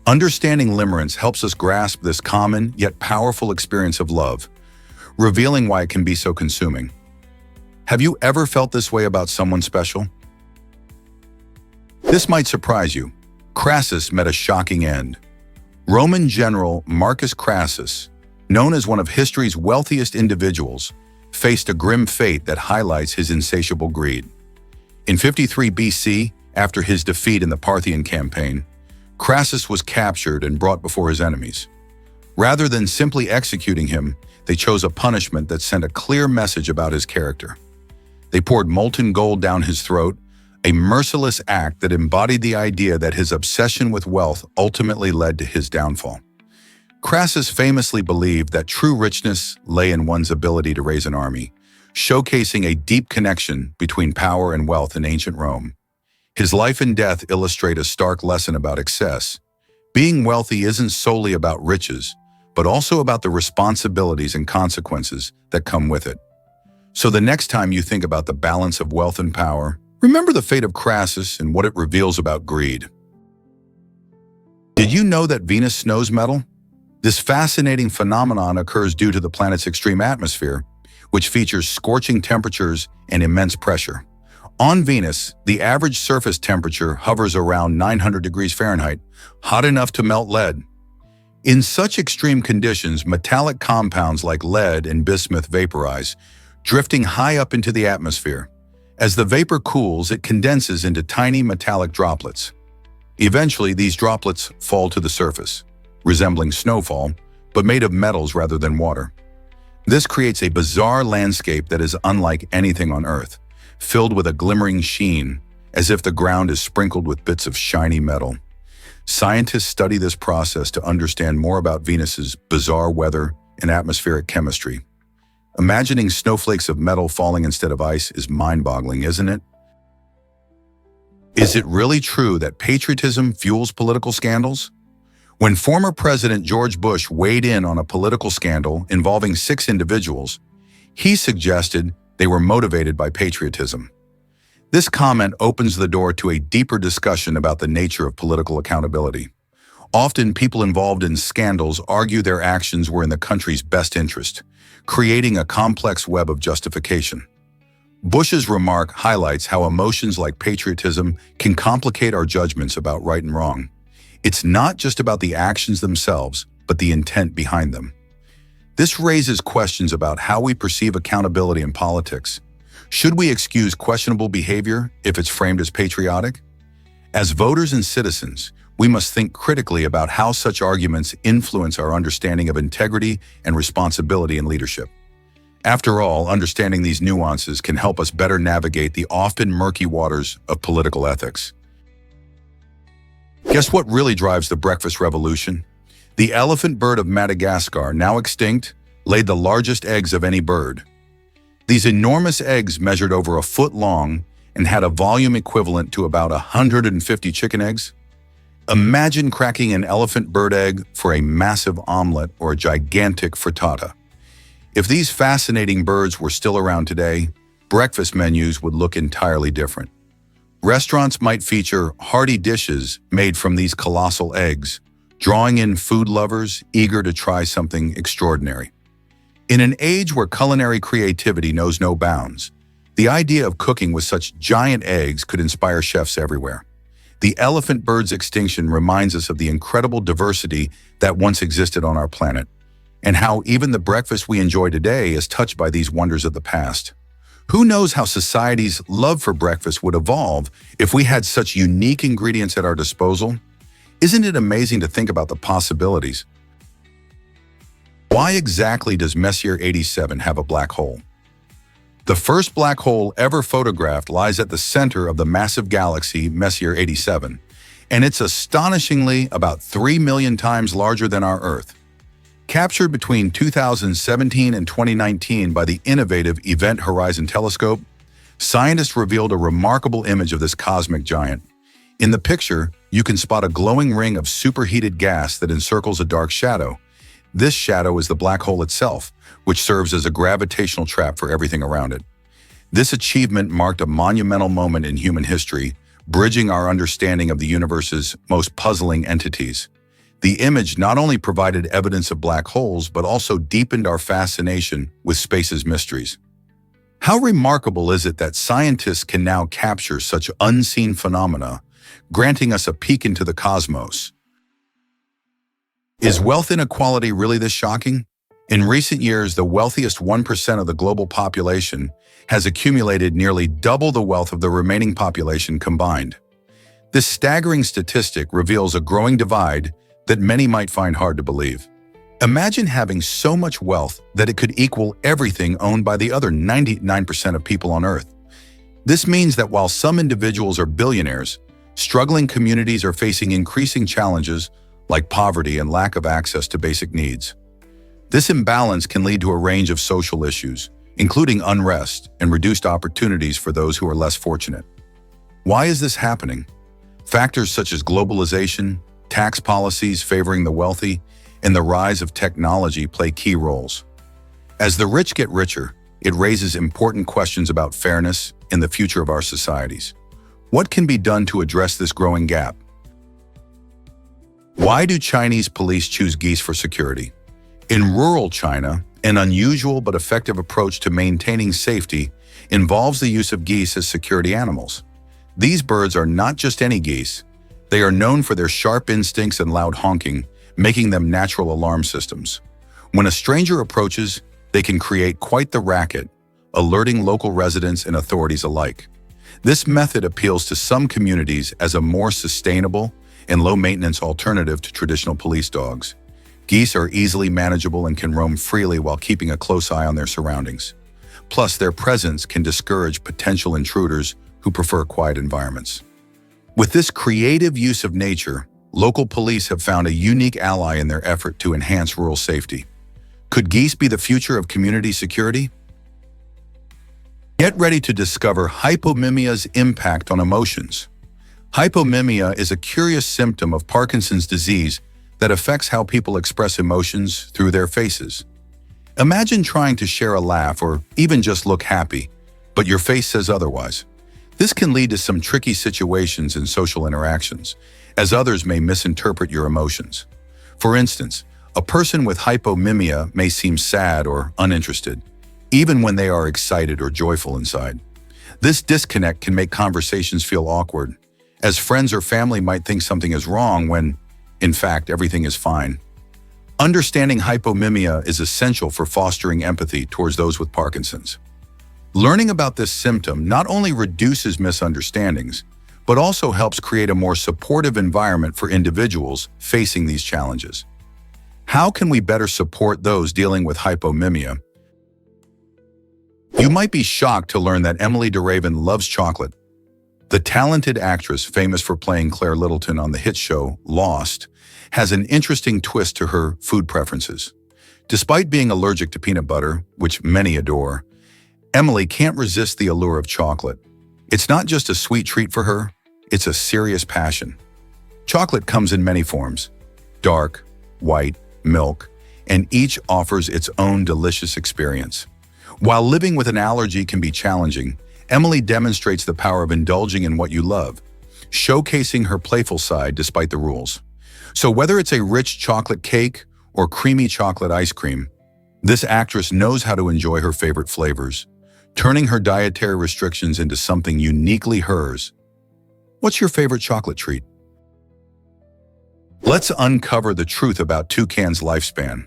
Understanding limerence helps us grasp this common yet powerful experience of love, revealing why it can be so consuming. Have you ever felt this way about someone special? This might surprise you. Crassus met a shocking end. Roman general Marcus Crassus, known as one of history's wealthiest individuals, faced a grim fate that highlights his insatiable greed. In 53 BC, after his defeat in the Parthian campaign, Crassus was captured and brought before his enemies. Rather than simply executing him, they chose a punishment that sent a clear message about his character. They poured molten gold down his throat, a merciless act that embodied the idea that his obsession with wealth ultimately led to his downfall. Crassus famously believed that true richness lay in one's ability to raise an army, showcasing a deep connection between power and wealth in ancient Rome. His life and death illustrate a stark lesson about excess. Being wealthy isn't solely about riches, but also about the responsibilities and consequences that come with it. So the next time you think about the balance of wealth and power, remember the fate of Crassus and what it reveals about greed. Did you know that Venus snows metal? This fascinating phenomenon occurs due to the planet's extreme atmosphere, which features scorching temperatures and immense pressure. On Venus, the average surface temperature hovers around 900 degrees Fahrenheit, hot enough to melt lead. In such extreme conditions, metallic compounds like lead and bismuth vaporize, drifting high up into the atmosphere. As the vapor cools, it condenses into tiny metallic droplets. Eventually, these droplets fall to the surface, resembling snowfall, but made of metals rather than water. This creates a bizarre landscape that is unlike anything on Earth, filled with a glimmering sheen, as if the ground is sprinkled with bits of shiny metal. Scientists study this process to understand more about Venus's bizarre weather and atmospheric chemistry. Imagining snowflakes of metal falling instead of ice is mind-boggling, isn't it? Is it really true that patriotism fuels political scandals? When former President George Bush weighed in on a political scandal involving 6 individuals, he suggested they were motivated by patriotism. This comment opens the door to a deeper discussion about the nature of political accountability. Often, people involved in scandals argue their actions were in the country's best interest, creating a complex web of justification. Bush's remark highlights how emotions like patriotism can complicate our judgments about right and wrong. It's not just about the actions themselves, but the intent behind them. This raises questions about how we perceive accountability in politics. Should we excuse questionable behavior if it's framed as patriotic? As voters and citizens, we must think critically about how such arguments influence our understanding of integrity and responsibility in leadership. After all, understanding these nuances can help us better navigate the often murky waters of political ethics. Guess what really drives the breakfast revolution? The elephant bird of Madagascar, now extinct, laid the largest eggs of any bird. These enormous eggs measured over a foot long and had a volume equivalent to about 150 chicken eggs. Imagine cracking an elephant bird egg for a massive omelet or a gigantic frittata. If these fascinating birds were still around today, breakfast menus would look entirely different. Restaurants might feature hearty dishes made from these colossal eggs, drawing in food lovers eager to try something extraordinary. In an age where culinary creativity knows no bounds, the idea of cooking with such giant eggs could inspire chefs everywhere. The elephant bird's extinction reminds us of the incredible diversity that once existed on our planet, and how even the breakfast we enjoy today is touched by these wonders of the past. Who knows how society's love for breakfast would evolve if we had such unique ingredients at our disposal? Isn't it amazing to think about the possibilities? Why exactly does Messier 87 have a black hole? The first black hole ever photographed lies at the center of the massive galaxy Messier 87, and it's astonishingly about 3 million times larger than our Earth. Captured between 2017 and 2019 by the innovative Event Horizon Telescope, scientists revealed a remarkable image of this cosmic giant. In the picture, you can spot a glowing ring of superheated gas that encircles a dark shadow. This shadow is the black hole itself, which serves as a gravitational trap for everything around it. This achievement marked a monumental moment in human history, bridging our understanding of the universe's most puzzling entities. The image not only provided evidence of black holes, but also deepened our fascination with space's mysteries. How remarkable is it that scientists can now capture such unseen phenomena, granting us a peek into the cosmos? Is wealth inequality really this shocking? In recent years, the wealthiest 1% of the global population has accumulated nearly double the wealth of the remaining population combined. This staggering statistic reveals a growing divide that many might find hard to believe. Imagine having so much wealth that it could equal everything owned by the other 99% of people on Earth. This means that while some individuals are billionaires, struggling communities are facing increasing challenges like poverty and lack of access to basic needs. This imbalance can lead to a range of social issues, including unrest and reduced opportunities for those who are less fortunate. Why is this happening? Factors such as globalization, tax policies favoring the wealthy, and the rise of technology play key roles. As the rich get richer, it raises important questions about fairness and the future of our societies. What can be done to address this growing gap? Why do Chinese police choose geese for security? In rural China, an unusual but effective approach to maintaining safety involves the use of geese as security animals. These birds are not just any geese. They are known for their sharp instincts and loud honking, making them natural alarm systems. When a stranger approaches, they can create quite the racket, alerting local residents and authorities alike. This method appeals to some communities as a more sustainable and low-maintenance alternative to traditional police dogs. Geese are easily manageable and can roam freely while keeping a close eye on their surroundings. Plus, their presence can discourage potential intruders who prefer quiet environments. With this creative use of nature, local police have found a unique ally in their effort to enhance rural safety. Could geese be the future of community security? Get ready to discover hypomimia's impact on emotions. Hypomimia is a curious symptom of Parkinson's disease that affects how people express emotions through their faces. Imagine trying to share a laugh or even just look happy, but your face says otherwise. This can lead to some tricky situations in social interactions, as others may misinterpret your emotions. For instance, a person with hypomimia may seem sad or uninterested, even when they are excited or joyful inside. This disconnect can make conversations feel awkward, as friends or family might think something is wrong when, in fact, everything is fine. Understanding hypomimia is essential for fostering empathy towards those with Parkinson's. Learning about this symptom not only reduces misunderstandings, but also helps create a more supportive environment for individuals facing these challenges. How can we better support those dealing with hypomimia? You might be shocked to learn that Emily DeRaven loves chocolate. The talented actress, famous for playing Claire Littleton on the hit show Lost, has an interesting twist to her food preferences. Despite being allergic to peanut butter, which many adore, Emily can't resist the allure of chocolate. It's not just a sweet treat for her, it's a serious passion. Chocolate comes in many forms: dark, white, milk, and each offers its own delicious experience. While living with an allergy can be challenging, Emily demonstrates the power of indulging in what you love, showcasing her playful side despite the rules. So whether it's a rich chocolate cake or creamy chocolate ice cream, this actress knows how to enjoy her favorite flavors, turning her dietary restrictions into something uniquely hers. What's your favorite chocolate treat? Let's uncover the truth about toucans' lifespan.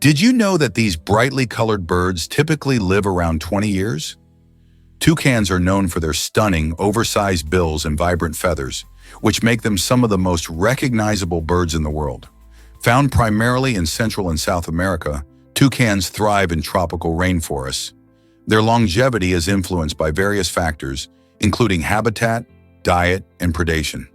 Did you know that these brightly colored birds typically live around 20 years? Toucans are known for their stunning, oversized bills and vibrant feathers, which make them some of the most recognizable birds in the world. Found primarily in Central and South America, toucans thrive in tropical rainforests. Their longevity is influenced by various factors, including habitat, diet, and predation.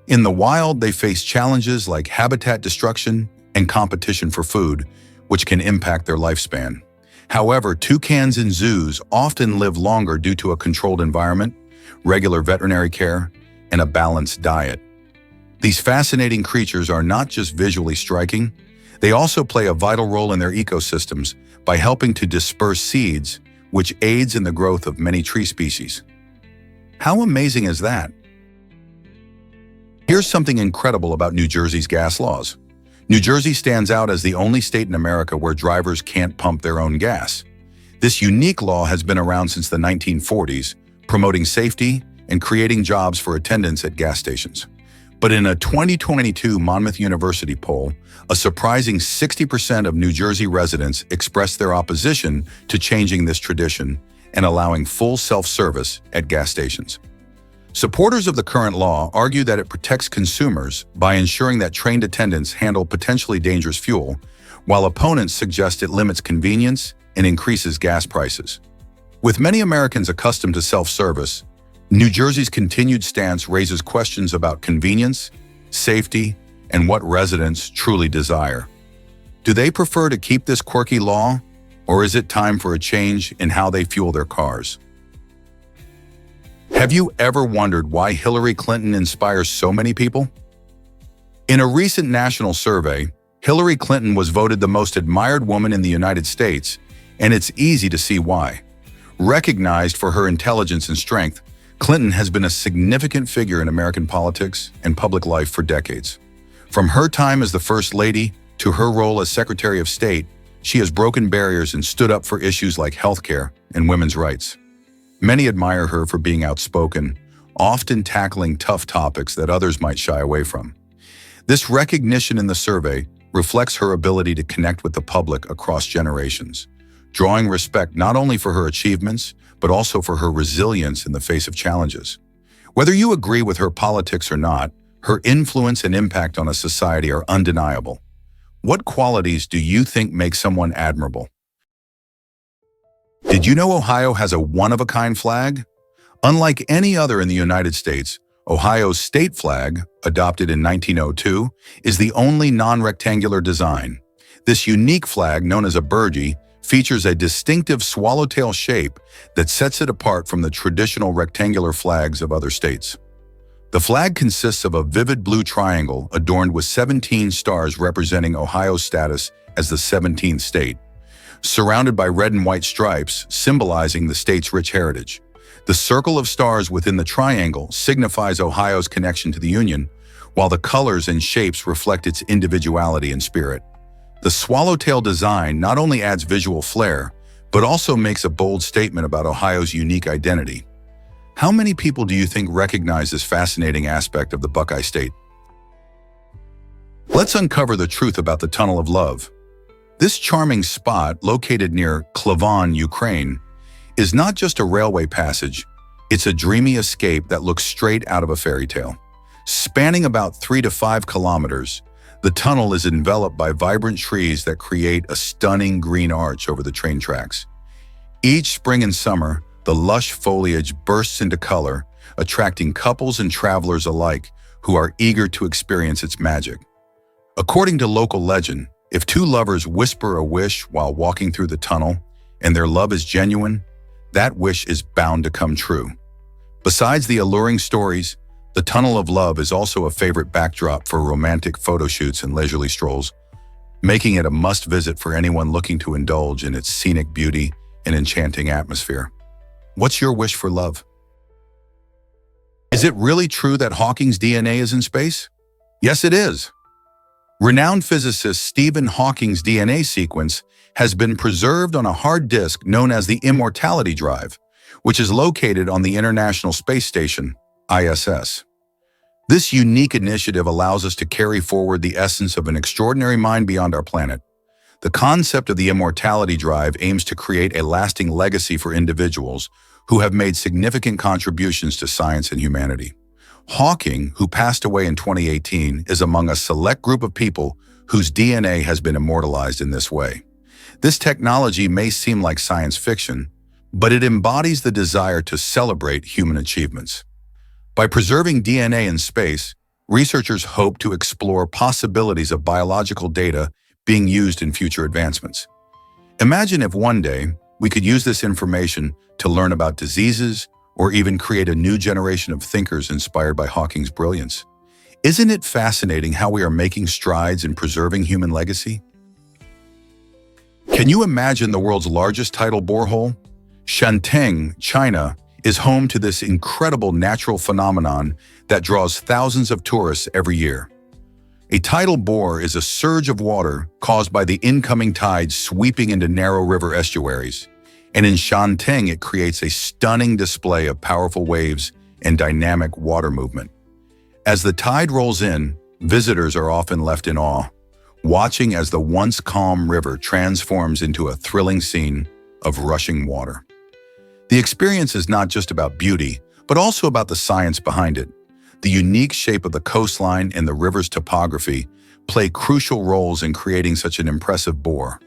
In the wild, they face challenges like habitat destruction and competition for food, which can impact their lifespan. However, toucans in zoos often live longer due to a controlled environment, regular veterinary care, and a balanced diet. These fascinating creatures are not just visually striking, they also play a vital role in their ecosystems by helping to disperse seeds, which aids in the growth of many tree species. How amazing is that? Here's something incredible about New Jersey's gas laws. New Jersey stands out as the only state in America where drivers can't pump their own gas. This unique law has been around since the 1940s, promoting safety and creating jobs for attendants at gas stations. But in a 2022 Monmouth University poll, a surprising 60% of New Jersey residents expressed their opposition to changing this tradition and allowing full self-service at gas stations. Supporters of the current law argue that it protects consumers by ensuring that trained attendants handle potentially dangerous fuel, while opponents suggest it limits convenience and increases gas prices. With many Americans accustomed to self-service, New Jersey's continued stance raises questions about convenience, safety, and what residents truly desire. Do they prefer to keep this quirky law, or is it time for a change in how they fuel their cars? Have you ever wondered why Hillary Clinton inspires so many people? In a recent national survey, Hillary Clinton was voted the most admired woman in the United States, and it's easy to see why. Recognized for her intelligence and strength, Clinton has been a significant figure in American politics and public life for decades. From her time as the First Lady to her role as Secretary of State, she has broken barriers and stood up for issues like healthcare and women's rights. Many admire her for being outspoken, often tackling tough topics that others might shy away from. This recognition in the survey reflects her ability to connect with the public across generations, drawing respect not only for her achievements, but also for her resilience in the face of challenges. Whether you agree with her politics or not, her influence and impact on a society are undeniable. What qualities do you think make someone admirable? Did you know Ohio has a one-of-a-kind flag? Unlike any other in the United States, Ohio's state flag, adopted in 1902, is the only non-rectangular design. This unique flag, known as a burgee, features a distinctive swallowtail shape that sets it apart from the traditional rectangular flags of other states. The flag consists of a vivid blue triangle adorned with 17 stars representing Ohio's status as the 17th state, surrounded by red and white stripes symbolizing the state's rich heritage. The circle of stars within the triangle signifies Ohio's connection to the Union, while the colors and shapes reflect its individuality and spirit. The swallowtail design not only adds visual flair, but also makes a bold statement about Ohio's unique identity. How many people do you think recognize this fascinating aspect of the Buckeye State? Let's uncover the truth about the Tunnel of Love. This charming spot, located near Klavon, Ukraine, is not just a railway passage, it's a dreamy escape that looks straight out of a fairy tale. Spanning about 3 to 5 kilometers, the tunnel is enveloped by vibrant trees that create a stunning green arch over the train tracks. Each spring and summer, the lush foliage bursts into color, attracting couples and travelers alike who are eager to experience its magic. According to local legend, if two lovers whisper a wish while walking through the tunnel and their love is genuine, that wish is bound to come true. Besides the alluring stories, the Tunnel of Love is also a favorite backdrop for romantic photo shoots and leisurely strolls, making it a must-visit for anyone looking to indulge in its scenic beauty and enchanting atmosphere. What's your wish for love? Is it really true that Hawking's DNA is in space? Yes, it is. Renowned physicist Stephen Hawking's DNA sequence has been preserved on a hard disk known as the immortality drive, which is located on the International Space Station, ISS. This unique initiative allows us to carry forward the essence of an extraordinary mind beyond our planet. The concept of the immortality drive aims to create a lasting legacy for individuals who have made significant contributions to science and humanity. Hawking, who passed away in 2018, is among a select group of people whose DNA has been immortalized in this way. This technology may seem like science fiction, but it embodies the desire to celebrate human achievements. By preserving DNA in space, researchers hope to explore possibilities of biological data being used in future advancements. Imagine if one day we could use this information to learn about diseases or even create a new generation of thinkers inspired by Hawking's brilliance. Isn't it fascinating how we are making strides in preserving human legacy? Can you imagine the world's largest tidal borehole? Shantung, China, is home to this incredible natural phenomenon that draws thousands of tourists every year. A tidal bore is a surge of water caused by the incoming tides sweeping into narrow river estuaries. And in Shantung, it creates a stunning display of powerful waves and dynamic water movement. As the tide rolls in, visitors are often left in awe, watching as the once calm river transforms into a thrilling scene of rushing water. The experience is not just about beauty, but also about the science behind it. The unique shape of the coastline and the river's topography play crucial roles in creating such an impressive bore.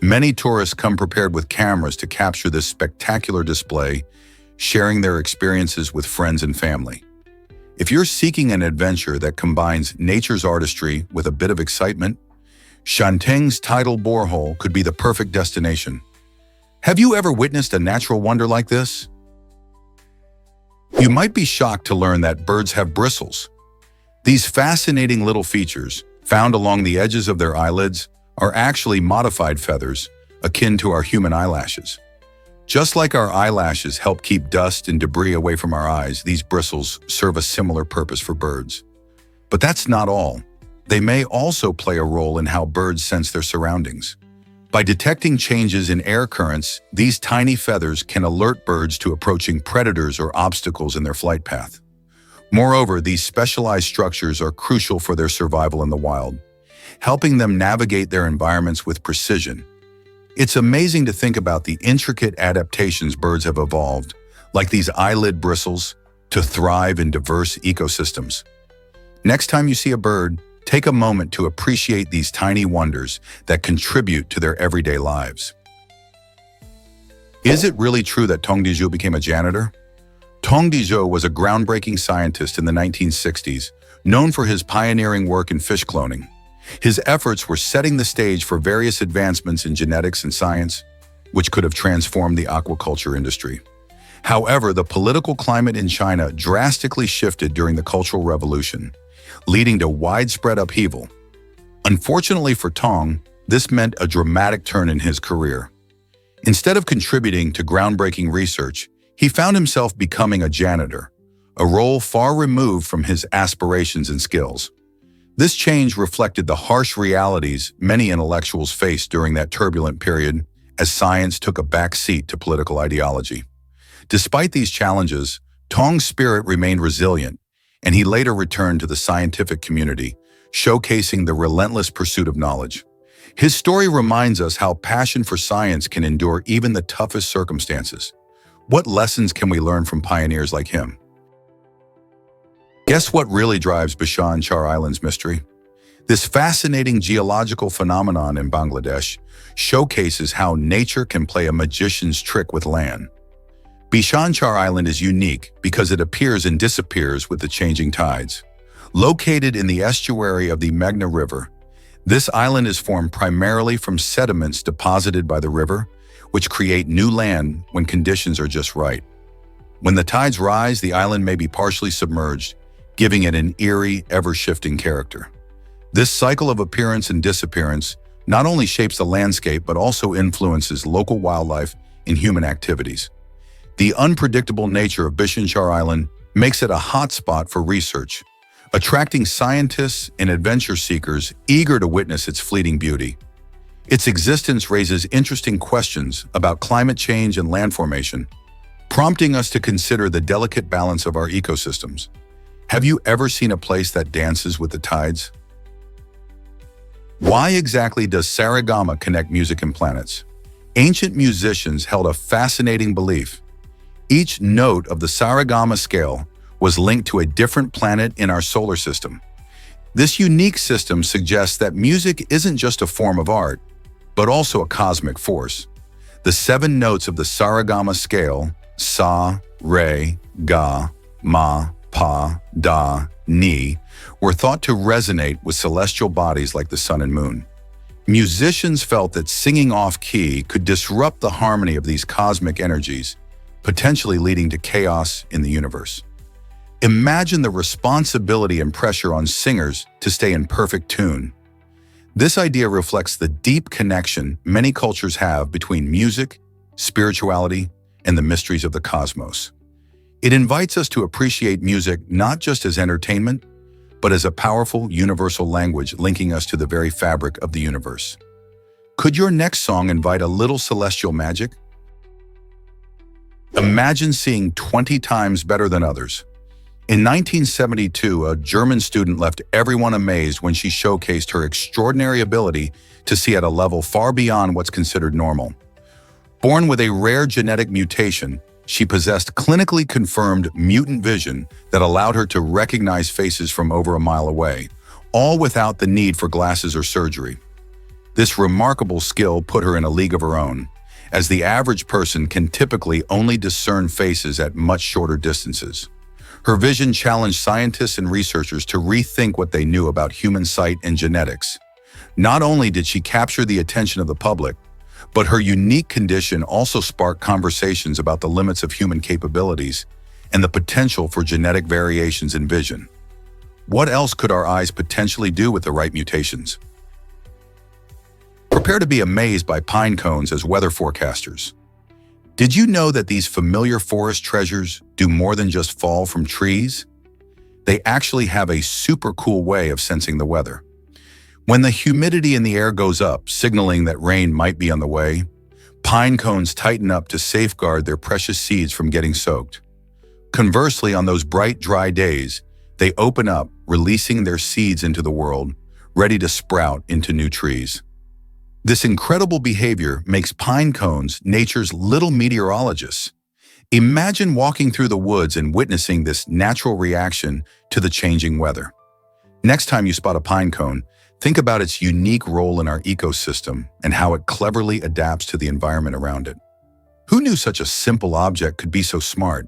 Many tourists come prepared with cameras to capture this spectacular display, sharing their experiences with friends and family. If you're seeking an adventure that combines nature's artistry with a bit of excitement, Shantung's tidal borehole could be the perfect destination. Have you ever witnessed a natural wonder like this? You might be shocked to learn that birds have bristles. These fascinating little features, found along the edges of their eyelids, are actually modified feathers, akin to our human eyelashes. Just like our eyelashes help keep dust and debris away from our eyes, these bristles serve a similar purpose for birds. But that's not all. They may also play a role in how birds sense their surroundings. By detecting changes in air currents, these tiny feathers can alert birds to approaching predators or obstacles in their flight path. Moreover, these specialized structures are crucial for their survival in the wild, helping them navigate their environments with precision. It's amazing to think about the intricate adaptations birds have evolved, like these eyelid bristles, to thrive in diverse ecosystems. Next time you see a bird, take a moment to appreciate these tiny wonders that contribute to their everyday lives. Is it really true that Tong Dizhou became a janitor? Tong Dizhou was a groundbreaking scientist in the 1960s, known for his pioneering work in fish cloning. His efforts were setting the stage for various advancements in genetics and science, which could have transformed the aquaculture industry. However, the political climate in China drastically shifted during the Cultural Revolution, leading to widespread upheaval. Unfortunately for Tong, this meant a dramatic turn in his career. Instead of contributing to groundbreaking research, he found himself becoming a janitor, a role far removed from his aspirations and skills. This change reflected the harsh realities many intellectuals faced during that turbulent period as science took a back seat to political ideology. Despite these challenges, Tong's spirit remained resilient, and he later returned to the scientific community, showcasing the relentless pursuit of knowledge. His story reminds us how passion for science can endure even the toughest circumstances. What lessons can we learn from pioneers like him? Guess what really drives Bishan Char Island's mystery? This fascinating geological phenomenon in Bangladesh showcases how nature can play a magician's trick with land. Bishan Char Island is unique because it appears and disappears with the changing tides. Located in the estuary of the Meghna River, this island is formed primarily from sediments deposited by the river, which create new land when conditions are just right. When the tides rise, the island may be partially submerged, giving it an eerie, ever-shifting character. This cycle of appearance and disappearance not only shapes the landscape but also influences local wildlife and human activities. The unpredictable nature of Bishan Char Island makes it a hotspot for research, attracting scientists and adventure seekers eager to witness its fleeting beauty. Its existence raises interesting questions about climate change and land formation, prompting us to consider the delicate balance of our ecosystems. Have you ever seen a place that dances with the tides? Why exactly does Sarigama connect music and planets? Ancient musicians held a fascinating belief. Each note of the Sarigama scale was linked to a different planet in our solar system. This unique system suggests that music isn't just a form of art, but also a cosmic force. The 7 notes of the Sarigama scale, Sa, Re, Ga, Ma, Pa, Da, Ni, were thought to resonate with celestial bodies like the sun and moon. Musicians felt that singing off-key could disrupt the harmony of these cosmic energies, potentially leading to chaos in the universe. Imagine the responsibility and pressure on singers to stay in perfect tune. This idea reflects the deep connection many cultures have between music, spirituality, and the mysteries of the cosmos. It invites us to appreciate music not just as entertainment, but as a powerful, universal language linking us to the very fabric of the universe. Could your next song invite a little celestial magic? Imagine seeing 20 times better than others. In 1972, a German student left everyone amazed when she showcased her extraordinary ability to see at a level far beyond what's considered normal. Born with a rare genetic mutation, she possessed clinically confirmed mutant vision that allowed her to recognize faces from over a mile away, all without the need for glasses or surgery. This remarkable skill put her in a league of her own, as the average person can typically only discern faces at much shorter distances. Her vision challenged scientists and researchers to rethink what they knew about human sight and genetics. Not only did she capture the attention of the public, but her unique condition also sparked conversations about the limits of human capabilities and the potential for genetic variations in vision. What else could our eyes potentially do with the right mutations? Prepare to be amazed by pine cones as weather forecasters. Did you know that these familiar forest treasures do more than just fall from trees? They actually have a super cool way of sensing the weather. When the humidity in the air goes up, signaling that rain might be on the way, pine cones tighten up to safeguard their precious seeds from getting soaked. Conversely, on those bright, dry days, they open up, releasing their seeds into the world, ready to sprout into new trees. This incredible behavior makes pine cones nature's little meteorologists. Imagine walking through the woods and witnessing this natural reaction to the changing weather. Next time you spot a pine cone, think about its unique role in our ecosystem and how it cleverly adapts to the environment around it. Who knew such a simple object could be so smart?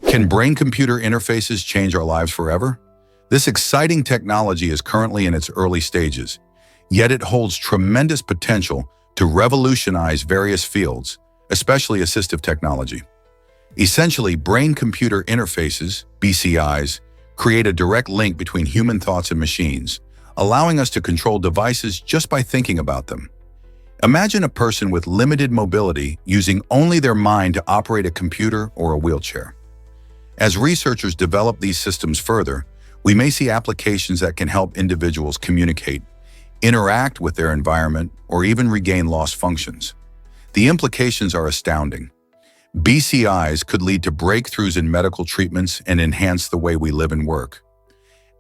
Can brain-computer interfaces change our lives forever? This exciting technology is currently in its early stages, yet it holds tremendous potential to revolutionize various fields, especially assistive technology. Essentially, brain-computer interfaces, BCIs, create a direct link between human thoughts and machines, allowing us to control devices just by thinking about them. Imagine a person with limited mobility using only their mind to operate a computer or a wheelchair. As researchers develop these systems further, we may see applications that can help individuals communicate, interact with their environment, or even regain lost functions. The implications are astounding. BCIs could lead to breakthroughs in medical treatments and enhance the way we live and work.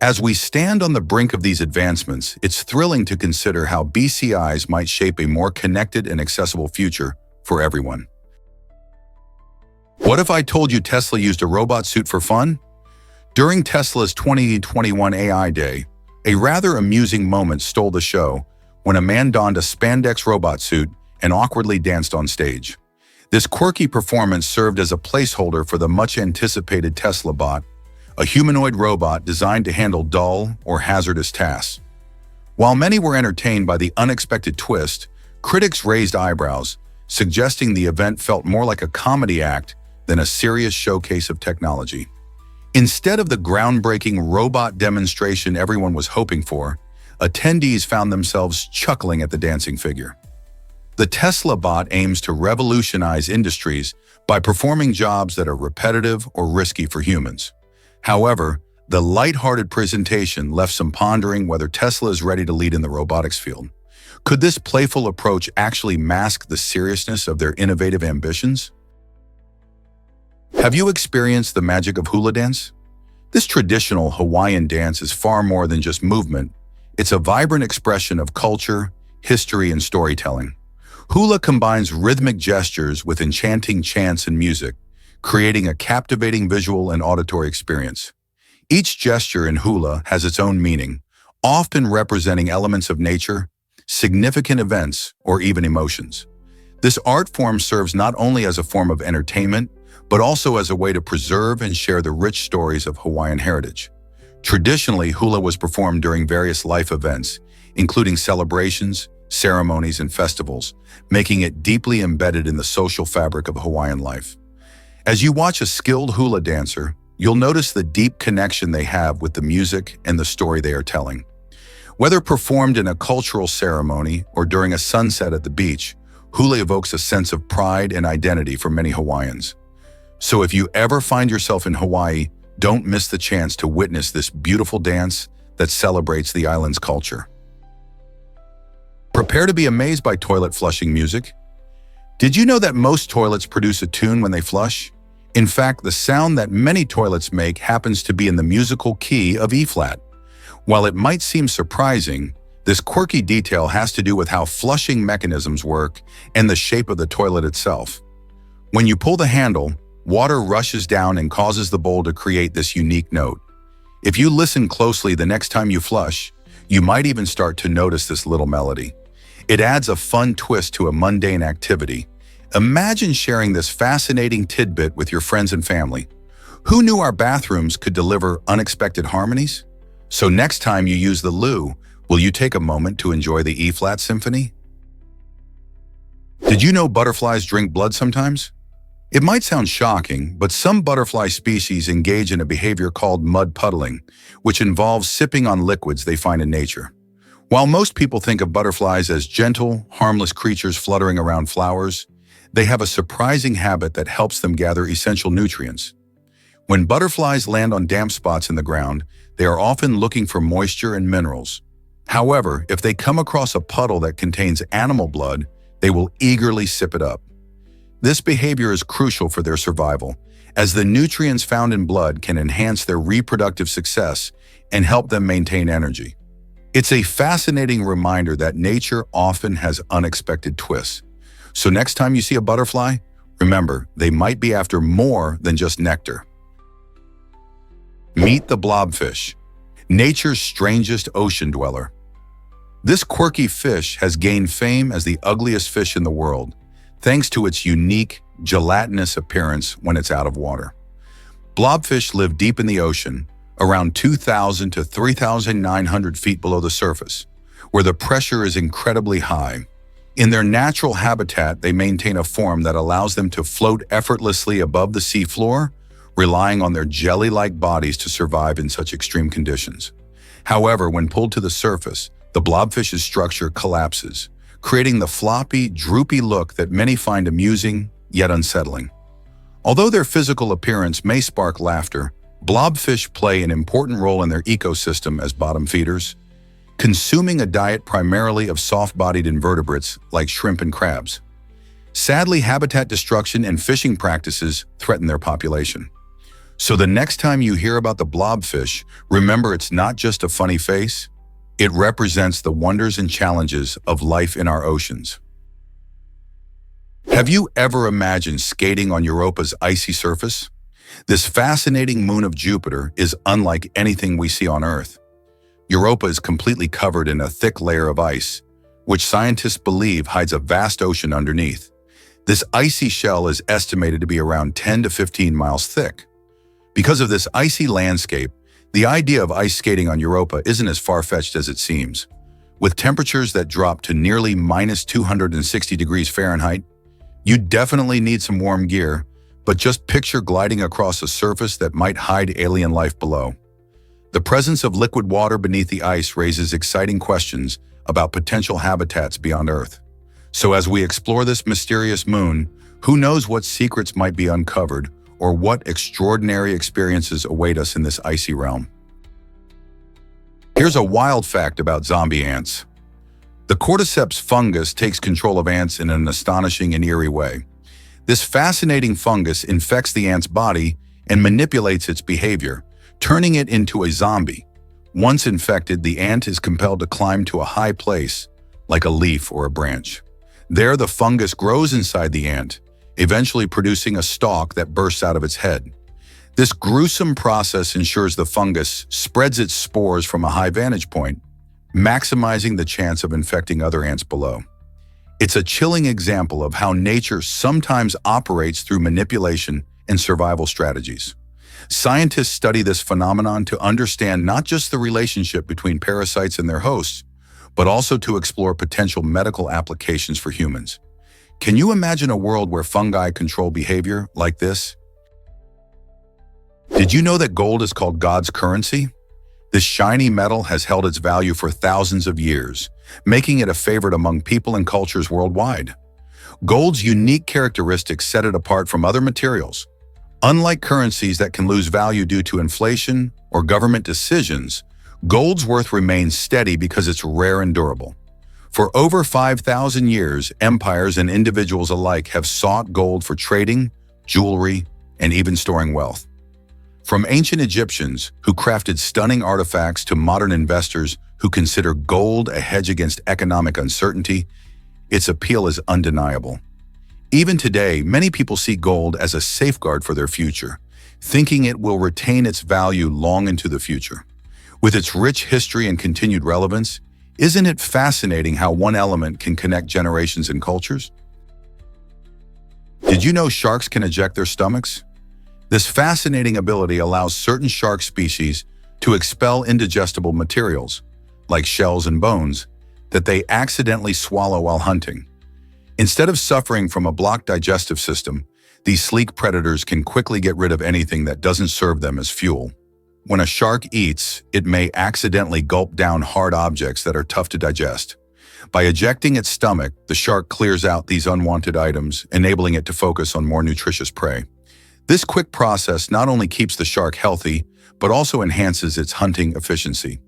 As we stand on the brink of these advancements, it's thrilling to consider how BCIs might shape a more connected and accessible future for everyone. What if I told you Tesla used a robot suit for fun? During Tesla's 2021 AI Day, a rather amusing moment stole the show when a man donned a spandex robot suit and awkwardly danced on stage. This quirky performance served as a placeholder for the much-anticipated Tesla bot, a humanoid robot designed to handle dull or hazardous tasks. While many were entertained by the unexpected twist, critics raised eyebrows, suggesting the event felt more like a comedy act than a serious showcase of technology. Instead of the groundbreaking robot demonstration everyone was hoping for, attendees found themselves chuckling at the dancing figure. The Tesla bot aims to revolutionize industries by performing jobs that are repetitive or risky for humans. However, the lighthearted presentation left some pondering whether Tesla is ready to lead in the robotics field. Could this playful approach actually mask the seriousness of their innovative ambitions? Have you experienced the magic of hula dance? This traditional Hawaiian dance is far more than just movement. It's a vibrant expression of culture, history, and storytelling. Hula combines rhythmic gestures with enchanting chants and music, creating a captivating visual and auditory experience. Each gesture in hula has its own meaning, often representing elements of nature, significant events, or even emotions. This art form serves not only as a form of entertainment, but also as a way to preserve and share the rich stories of Hawaiian heritage. Traditionally, hula was performed during various life events, including celebrations, ceremonies, and festivals, making it deeply embedded in the social fabric of Hawaiian life. As you watch a skilled hula dancer, you'll notice the deep connection they have with the music and the story they are telling. Whether performed in a cultural ceremony or during a sunset at the beach, hula evokes a sense of pride and identity for many Hawaiians. So if you ever find yourself in Hawaii, don't miss the chance to witness this beautiful dance that celebrates the island's culture. Prepare to be amazed by toilet flushing music. Did you know that most toilets produce a tune when they flush? In fact, the sound that many toilets make happens to be in the musical key of E-flat. While it might seem surprising, this quirky detail has to do with how flushing mechanisms work and the shape of the toilet itself. When you pull the handle, water rushes down and causes the bowl to create this unique note. If you listen closely the next time you flush, you might even start to notice this little melody. It adds a fun twist to a mundane activity. Imagine sharing this fascinating tidbit with your friends and family. Who knew our bathrooms could deliver unexpected harmonies? So next time you use the loo, will you take a moment to enjoy the E-flat symphony? Did you know butterflies drink blood sometimes? It might sound shocking, but some butterfly species engage in a behavior called mud puddling, which involves sipping on liquids they find in nature. While most people think of butterflies as gentle, harmless creatures fluttering around flowers, they have a surprising habit that helps them gather essential nutrients. When butterflies land on damp spots in the ground, they are often looking for moisture and minerals. However, if they come across a puddle that contains animal blood, they will eagerly sip it up. This behavior is crucial for their survival, as the nutrients found in blood can enhance their reproductive success and help them maintain energy. It's a fascinating reminder that nature often has unexpected twists. So next time you see a butterfly, remember, they might be after more than just nectar. Meet the blobfish, nature's strangest ocean dweller. This quirky fish has gained fame as the ugliest fish in the world, thanks to its unique, gelatinous appearance when it's out of water. Blobfish live deep in the ocean, around 2,000 to 3,900 feet below the surface, where the pressure is incredibly high. In their natural habitat, they maintain a form that allows them to float effortlessly above the seafloor, relying on their jelly-like bodies to survive in such extreme conditions. However, when pulled to the surface, the blobfish's structure collapses, creating the floppy, droopy look that many find amusing, yet unsettling. Although their physical appearance may spark laughter, blobfish play an important role in their ecosystem as bottom feeders, consuming a diet primarily of soft-bodied invertebrates like shrimp and crabs. Sadly, habitat destruction and fishing practices threaten their population. So the next time you hear about the blobfish, remember it's not just a funny face. It represents the wonders and challenges of life in our oceans. Have you ever imagined skating on Europa's icy surface? This fascinating moon of Jupiter is unlike anything we see on Earth. Europa is completely covered in a thick layer of ice, which scientists believe hides a vast ocean underneath. This icy shell is estimated to be around 10 to 15 miles thick. Because of this icy landscape, the idea of ice skating on Europa isn't as far-fetched as it seems. With temperatures that drop to nearly minus 260 degrees Fahrenheit, you definitely need some warm gear, but just picture gliding across a surface that might hide alien life below. The presence of liquid water beneath the ice raises exciting questions about potential habitats beyond Earth. So as we explore this mysterious moon, who knows what secrets might be uncovered or what extraordinary experiences await us in this icy realm. Here's a wild fact about zombie ants. The cordyceps fungus takes control of ants in an astonishing and eerie way. This fascinating fungus infects the ant's body and manipulates its behavior, turning it into a zombie. Once infected, the ant is compelled to climb to a high place, like a leaf or a branch. There, the fungus grows inside the ant, eventually producing a stalk that bursts out of its head. This gruesome process ensures the fungus spreads its spores from a high vantage point, maximizing the chance of infecting other ants below. It's a chilling example of how nature sometimes operates through manipulation and survival strategies. Scientists study this phenomenon to understand not just the relationship between parasites and their hosts, but also to explore potential medical applications for humans. Can you imagine a world where fungi control behavior like this? Did you know that gold is called God's currency? This shiny metal has held its value for thousands of years, making it a favorite among people and cultures worldwide. Gold's unique characteristics set it apart from other materials. Unlike currencies that can lose value due to inflation or government decisions, gold's worth remains steady because it's rare and durable. For over 5,000 years, empires and individuals alike have sought gold for trading, jewelry, and even storing wealth. From ancient Egyptians who crafted stunning artifacts to modern investors who consider gold a hedge against economic uncertainty, its appeal is undeniable. Even today, many people see gold as a safeguard for their future, thinking it will retain its value long into the future. With its rich history and continued relevance, isn't it fascinating how one element can connect generations and cultures? Did you know sharks can eject their stomachs? This fascinating ability allows certain shark species to expel indigestible materials, like shells and bones, that they accidentally swallow while hunting. Instead of suffering from a blocked digestive system, these sleek predators can quickly get rid of anything that doesn't serve them as fuel. When a shark eats, it may accidentally gulp down hard objects that are tough to digest. By ejecting its stomach, the shark clears out these unwanted items, enabling it to focus on more nutritious prey. This quick process not only keeps the shark healthy, but also enhances its hunting efficiency.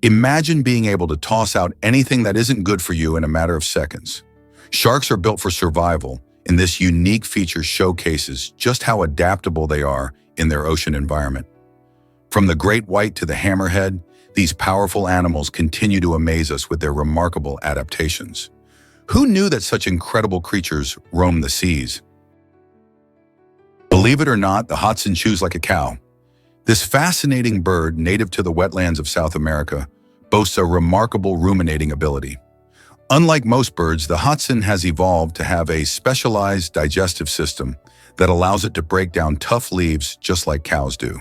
Imagine being able to toss out anything that isn't good for you in a matter of seconds. Sharks are built for survival, and this unique feature showcases just how adaptable they are in their ocean environment. From the great white to the hammerhead, these powerful animals continue to amaze us with their remarkable adaptations. Who knew that such incredible creatures roam the seas? Believe it or not, the Hoatzin chews like a cow. This fascinating bird, native to the wetlands of South America, boasts a remarkable ruminating ability. Unlike most birds, the Hoatzin has evolved to have a specialized digestive system that allows it to break down tough leaves just like cows do.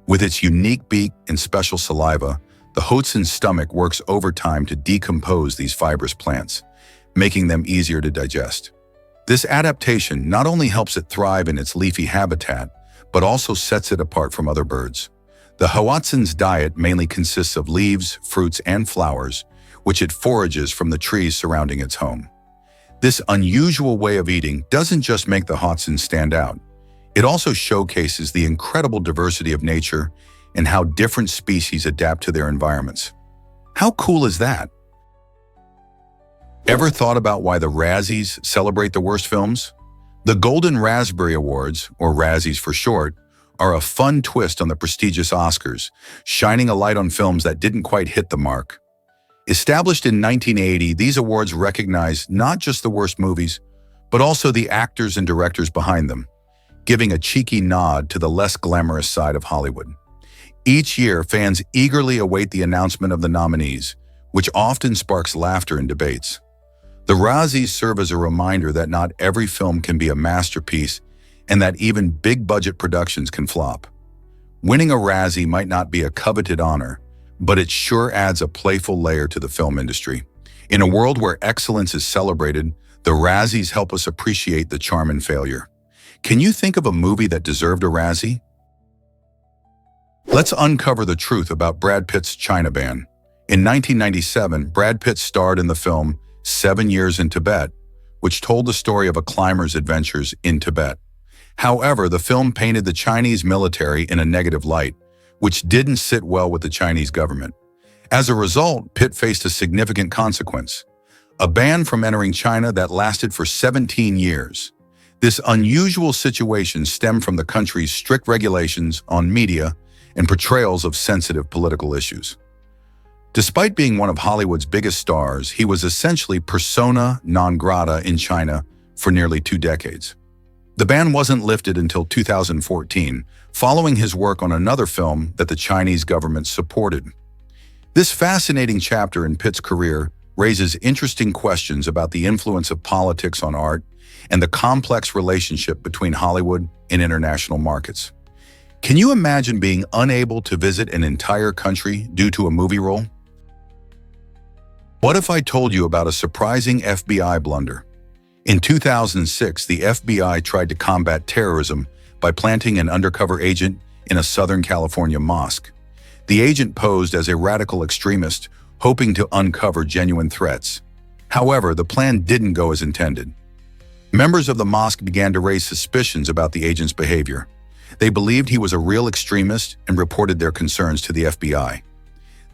With its unique beak and special saliva, the Hoatzin's stomach works overtime to decompose these fibrous plants, making them easier to digest. This adaptation not only helps it thrive in its leafy habitat, but also sets it apart from other birds. The Hoatzin's diet mainly consists of leaves, fruits, and flowers, which it forages from the trees surrounding its home. This unusual way of eating doesn't just make the Hoatzin stand out. It also showcases the incredible diversity of nature and how different species adapt to their environments. How cool is that? Ever thought about why the Razzies celebrate the worst films? The Golden Raspberry Awards, or Razzies for short, are a fun twist on the prestigious Oscars, shining a light on films that didn't quite hit the mark. Established in 1980, these awards recognize not just the worst movies, but also the actors and directors behind them, giving a cheeky nod to the less glamorous side of Hollywood. Each year, fans eagerly await the announcement of the nominees, which often sparks laughter and debates. The Razzies serve as a reminder that not every film can be a masterpiece and that even big-budget productions can flop. Winning a Razzie might not be a coveted honor, but it sure adds a playful layer to the film industry. In a world where excellence is celebrated, the Razzies help us appreciate the charm in failure. Can you think of a movie that deserved a Razzie? Let's uncover the truth about Brad Pitt's China ban. In 1997, Brad Pitt starred in the film 7 Years in Tibet, which told the story of a climber's adventures in Tibet. However, the film painted the Chinese military in a negative light, which didn't sit well with the Chinese government. As a result, Pitt faced a significant consequence: a ban from entering China that lasted for 17 years. This unusual situation stemmed from the country's strict regulations on media and portrayals of sensitive political issues. Despite being one of Hollywood's biggest stars, he was essentially persona non grata in China for nearly 2 decades. The ban wasn't lifted until 2014, following his work on another film that the Chinese government supported. This fascinating chapter in Pitt's career raises interesting questions about the influence of politics on art and the complex relationship between Hollywood and international markets. Can you imagine being unable to visit an entire country due to a movie role? What if I told you about a surprising FBI blunder? In 2006, the FBI tried to combat terrorism by planting an undercover agent in a Southern California mosque. The agent posed as a radical extremist, hoping to uncover genuine threats. However, the plan didn't go as intended. Members of the mosque began to raise suspicions about the agent's behavior. They believed he was a real extremist and reported their concerns to the FBI.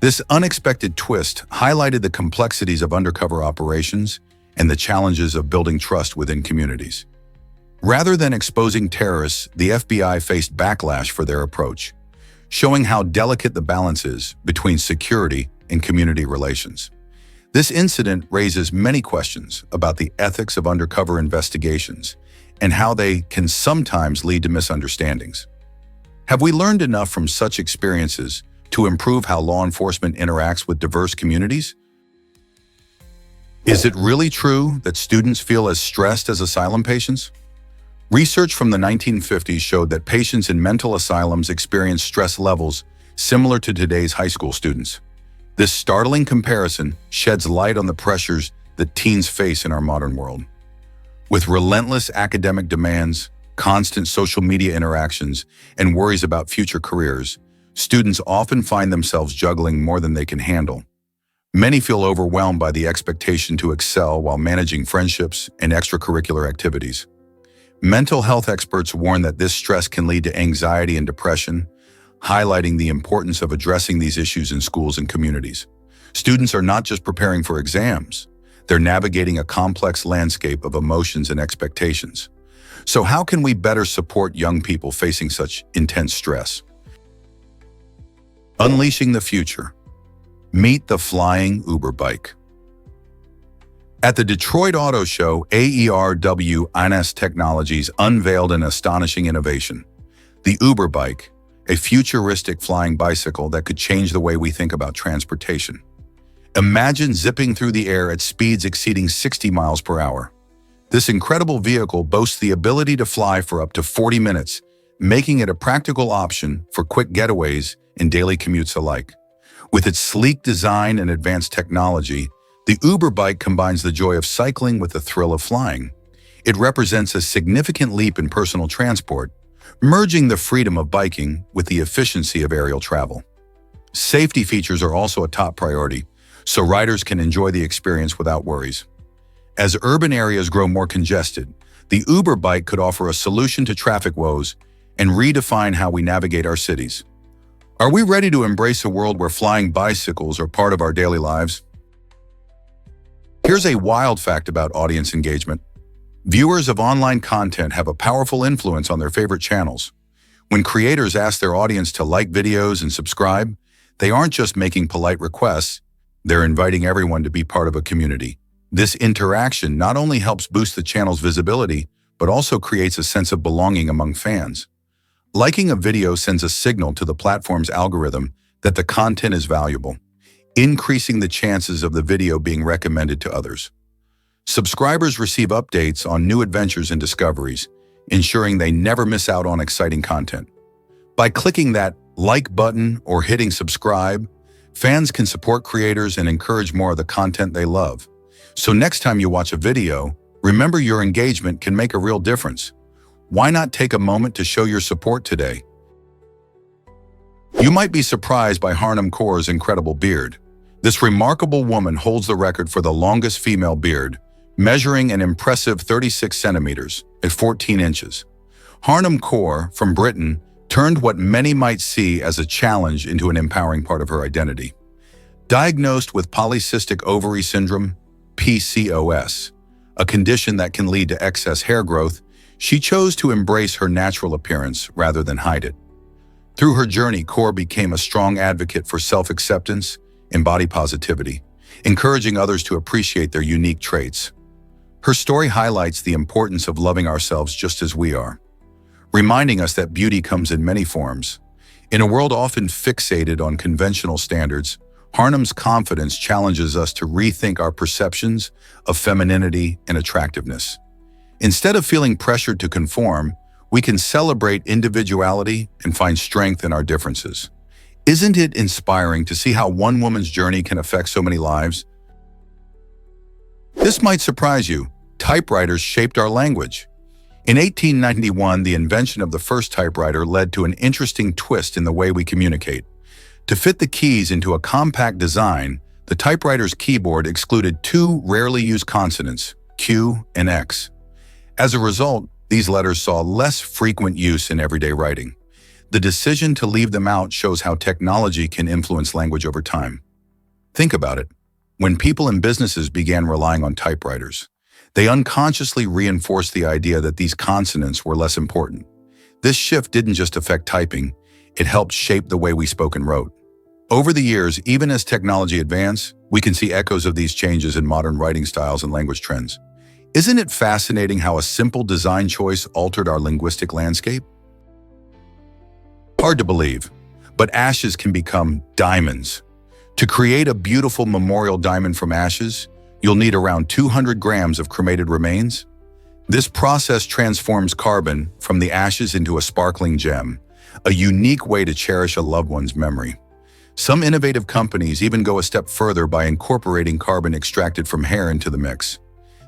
This unexpected twist highlighted the complexities of undercover operations and the challenges of building trust within communities. Rather than exposing terrorists, the FBI faced backlash for their approach, showing how delicate the balance is between security and community relations. This incident raises many questions about the ethics of undercover investigations and how they can sometimes lead to misunderstandings. Have we learned enough from such experiences to improve how law enforcement interacts with diverse communities? Is it really true that students feel as stressed as asylum patients? Research from the 1950s showed that patients in mental asylums experience stress levels similar to today's high school students. This startling comparison sheds light on the pressures that teens face in our modern world. With relentless academic demands, constant social media interactions, and worries about future careers, students often find themselves juggling more than they can handle. Many feel overwhelmed by the expectation to excel while managing friendships and extracurricular activities. Mental health experts warn that this stress can lead to anxiety and depression, highlighting the importance of addressing these issues in schools and communities. Students are not just preparing for exams, They're navigating a complex landscape of emotions and expectations. So how can we better support young people facing such intense stress? Unleashing the future. Meet the flying Uber bike. At the Detroit Auto Show, AERW INS Technologies unveiled an astonishing innovation. The Uber bike, a futuristic flying bicycle that could change the way we think about transportation. Imagine zipping through the air at speeds exceeding 60 miles per hour. This incredible vehicle boasts the ability to fly for up to 40 minutes, making it a practical option for quick getaways and daily commutes alike. With its sleek design and advanced technology, the Uber bike combines the joy of cycling with the thrill of flying. It represents a significant leap in personal transport, merging the freedom of biking with the efficiency of aerial travel. Safety features are also a top priority, so riders can enjoy the experience without worries. As urban areas grow more congested, the Uber bike could offer a solution to traffic woes and redefine how we navigate our cities. Are we ready to embrace a world where flying bicycles are part of our daily lives? Here's a wild fact about audience engagement. Viewers of online content have a powerful influence on their favorite channels. When creators ask their audience to like videos and subscribe, they aren't just making polite requests, they're inviting everyone to be part of a community. This interaction not only helps boost the channel's visibility, but also creates a sense of belonging among fans. Liking a video sends a signal to the platform's algorithm that the content is valuable, increasing the chances of the video being recommended to others. Subscribers receive updates on new adventures and discoveries, ensuring they never miss out on exciting content. By clicking that like button or hitting subscribe, fans can support creators and encourage more of the content they love. So next time you watch a video, remember your engagement can make a real difference. Why not take a moment to show your support today? You might be surprised by Harnum Kaur's incredible beard. This remarkable woman holds the record for the longest female beard, measuring an impressive 36 centimeters at 14 inches. Harnum Kaur, from Britain, turned what many might see as a challenge into an empowering part of her identity. Diagnosed with polycystic ovary syndrome, PCOS, a condition that can lead to excess hair growth, she chose to embrace her natural appearance rather than hide it. Through her journey, Kaur became a strong advocate for self-acceptance and body positivity, encouraging others to appreciate their unique traits. Her story highlights the importance of loving ourselves just as we are, reminding us that beauty comes in many forms. In a world often fixated on conventional standards, Harnum's confidence challenges us to rethink our perceptions of femininity and attractiveness. Instead of feeling pressured to conform, we can celebrate individuality and find strength in our differences. Isn't it inspiring to see how one woman's journey can affect so many lives? This might surprise you. Typewriters shaped our language. In 1891, the invention of the first typewriter led to an interesting twist in the way we communicate. To fit the keys into a compact design, the typewriter's keyboard excluded two rarely used consonants, Q and X. As a result, these letters saw less frequent use in everyday writing. The decision to leave them out shows how technology can influence language over time. Think about it. When people and businesses began relying on typewriters, they unconsciously reinforced the idea that these consonants were less important. This shift didn't just affect typing, it helped shape the way we spoke and wrote. Over the years, even as technology advanced, we can see echoes of these changes in modern writing styles and language trends. Isn't it fascinating how a simple design choice altered our linguistic landscape? Hard to believe, but ashes can become diamonds. To create a beautiful memorial diamond from ashes, you'll need around 200 grams of cremated remains. This process transforms carbon from the ashes into a sparkling gem, a unique way to cherish a loved one's memory. Some innovative companies even go a step further by incorporating carbon extracted from hair into the mix.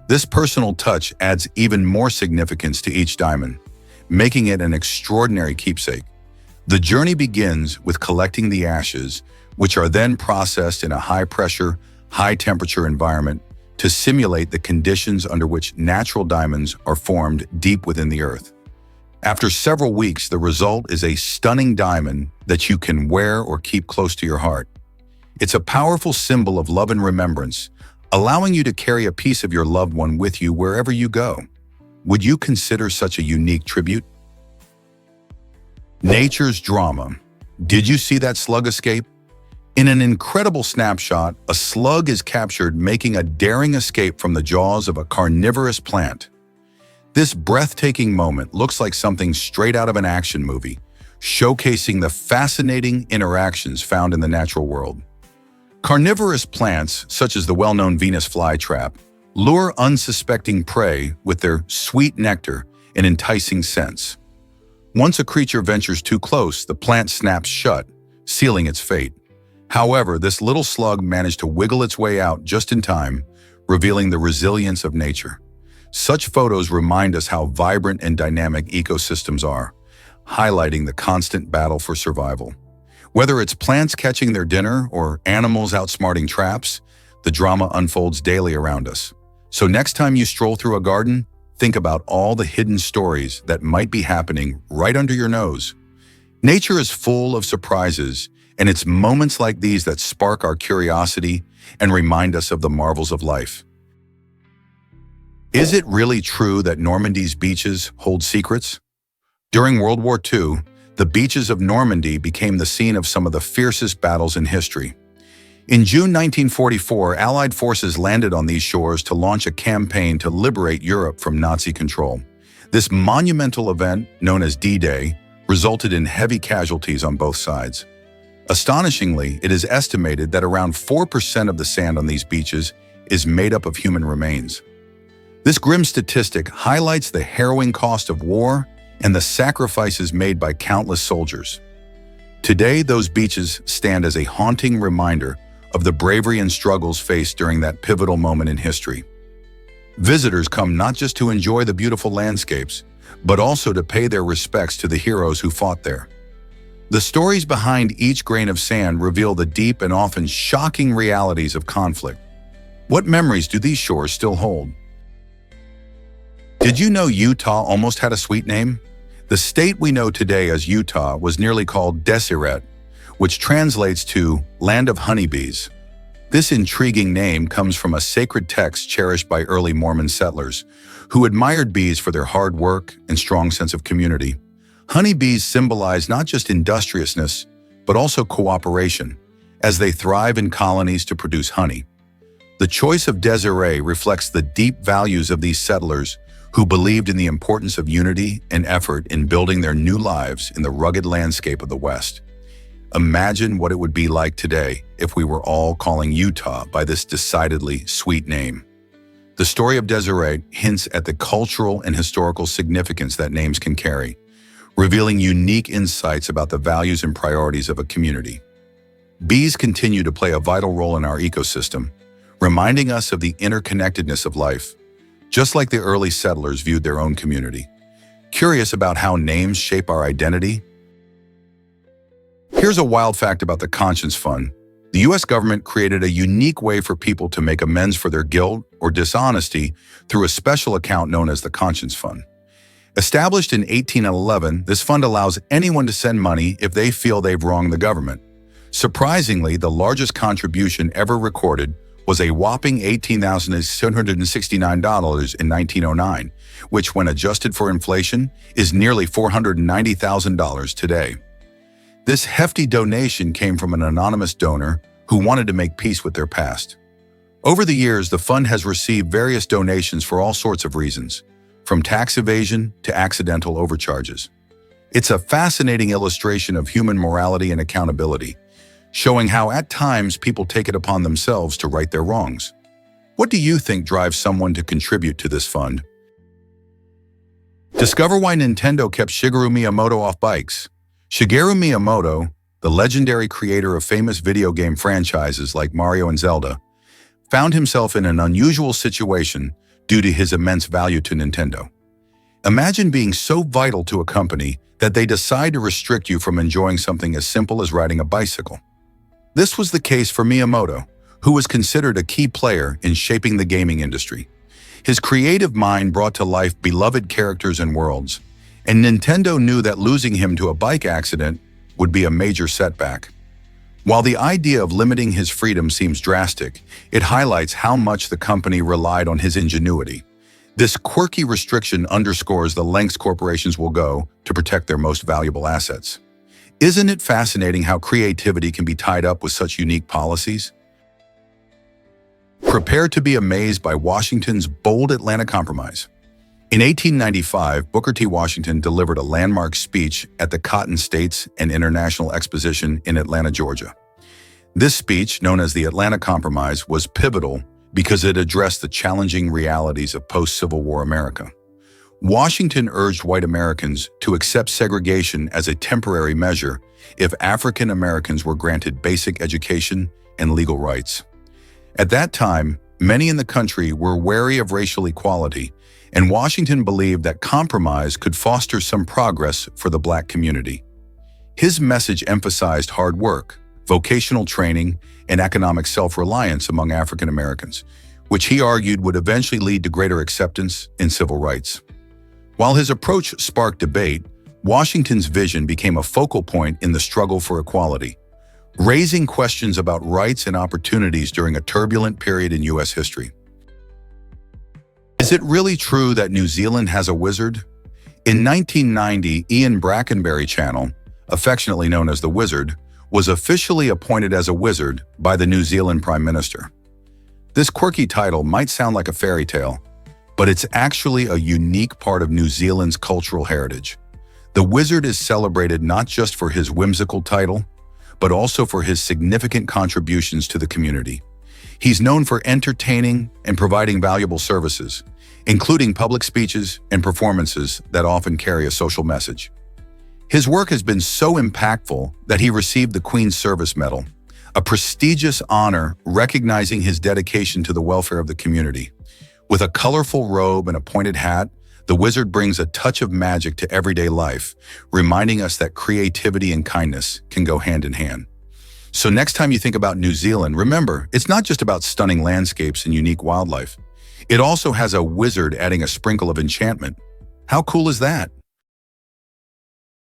This personal touch adds even more significance to each diamond, making it an extraordinary keepsake. The journey begins with collecting the ashes, which are then processed in a high-pressure, high-temperature environment to simulate the conditions under which natural diamonds are formed deep within the earth. After several weeks, the result is a stunning diamond that you can wear or keep close to your heart. It's a powerful symbol of love and remembrance, allowing you to carry a piece of your loved one with you wherever you go. Would you consider such a unique tribute? Nature's drama. Did you see that slug escape? In an incredible snapshot, a slug is captured making a daring escape from the jaws of a carnivorous plant. This breathtaking moment looks like something straight out of an action movie, showcasing the fascinating interactions found in the natural world. Carnivorous plants, such as the well-known Venus flytrap, lure unsuspecting prey with their sweet nectar and enticing scents. Once a creature ventures too close, the plant snaps shut, sealing its fate. However, this little slug managed to wiggle its way out just in time, revealing the resilience of nature. Such photos remind us how vibrant and dynamic ecosystems are, highlighting the constant battle for survival. Whether it's plants catching their dinner or animals outsmarting traps, the drama unfolds daily around us. So next time you stroll through a garden, think about all the hidden stories that might be happening right under your nose. Nature is full of surprises, and it's moments like these that spark our curiosity and remind us of the marvels of life. Is it really true that Normandy's beaches hold secrets? During World War II, the beaches of Normandy became the scene of some of the fiercest battles in history. In June 1944, Allied forces landed on these shores to launch a campaign to liberate Europe from Nazi control. This monumental event, known as D-Day, resulted in heavy casualties on both sides. Astonishingly, it is estimated that around 4% of the sand on these beaches is made up of human remains. This grim statistic highlights the harrowing cost of war and the sacrifices made by countless soldiers. Today, those beaches stand as a haunting reminder of the bravery and struggles faced during that pivotal moment in history. Visitors come not just to enjoy the beautiful landscapes, but also to pay their respects to the heroes who fought there. The stories behind each grain of sand reveal the deep and often shocking realities of conflict. What memories do these shores still hold? Did you know Utah almost had a sweet name? The state we know today as Utah was nearly called Deseret, which translates to land of honeybees. This intriguing name comes from a sacred text cherished by early Mormon settlers, who admired bees for their hard work and strong sense of community. Honeybees symbolize not just industriousness, but also cooperation, as they thrive in colonies to produce honey. The choice of Deseret reflects the deep values of these settlers who believed in the importance of unity and effort in building their new lives in the rugged landscape of the West. Imagine what it would be like today if we were all calling Utah by this decidedly sweet name. The story of Deseret hints at the cultural and historical significance that names can carry, revealing unique insights about the values and priorities of a community. Bees continue to play a vital role in our ecosystem, reminding us of the interconnectedness of life, just like the early settlers viewed their own community. Curious about how names shape our identity? Here's a wild fact about the Conscience Fund. The U.S. government created a unique way for people to make amends for their guilt or dishonesty through a special account known as the Conscience Fund. Established in 1811, this fund allows anyone to send money if they feel they've wronged the government. Surprisingly, the largest contribution ever recorded was a whopping $18,769 in 1909, which, when adjusted for inflation, is nearly $490,000 today. This hefty donation came from an anonymous donor who wanted to make peace with their past. Over the years, the fund has received various donations for all sorts of reasons, from tax evasion to accidental overcharges. It's a fascinating illustration of human morality and accountability, showing how at times people take it upon themselves to right their wrongs. What do you think drives someone to contribute to this fund? Discover why Nintendo kept Shigeru Miyamoto off bikes. Shigeru Miyamoto, the legendary creator of famous video game franchises like Mario and Zelda, found himself in an unusual situation due to his immense value to Nintendo. Imagine being so vital to a company that they decide to restrict you from enjoying something as simple as riding a bicycle. This was the case for Miyamoto, who was considered a key player in shaping the gaming industry. His creative mind brought to life beloved characters and worlds, and Nintendo knew that losing him to a bike accident would be a major setback. While the idea of limiting his freedom seems drastic, it highlights how much the company relied on his ingenuity. This quirky restriction underscores the lengths corporations will go to protect their most valuable assets. Isn't it fascinating how creativity can be tied up with such unique policies? Prepare to be amazed by Washington's bold Atlanta Compromise. In 1895, Booker T. Washington delivered a landmark speech at the Cotton States and International Exposition in Atlanta, Georgia. This speech, known as the Atlanta Compromise, was pivotal because it addressed the challenging realities of post-Civil War America. Washington urged white Americans to accept segregation as a temporary measure if African Americans were granted basic education and legal rights. At that time, many in the country were wary of racial equality, and Washington believed that compromise could foster some progress for the Black community. His message emphasized hard work, vocational training, and economic self-reliance among African Americans, which he argued would eventually lead to greater acceptance in civil rights. While his approach sparked debate, Washington's vision became a focal point in the struggle for equality, raising questions about rights and opportunities during a turbulent period in U.S. history. Is it really true that New Zealand has a wizard? In 1990, Ian Brackenbury Channel, affectionately known as the Wizard, was officially appointed as a wizard by the New Zealand Prime Minister. This quirky title might sound like a fairy tale, but it's actually a unique part of New Zealand's cultural heritage. The wizard is celebrated not just for his whimsical title, but also for his significant contributions to the community. He's known for entertaining and providing valuable services, including public speeches and performances that often carry a social message. His work has been so impactful that he received the Queen's Service Medal, a prestigious honor recognizing his dedication to the welfare of the community. With a colorful robe and a pointed hat, the wizard brings a touch of magic to everyday life, reminding us that creativity and kindness can go hand in hand. So next time you think about New Zealand, remember, it's not just about stunning landscapes and unique wildlife. It also has a wizard adding a sprinkle of enchantment. How cool is that?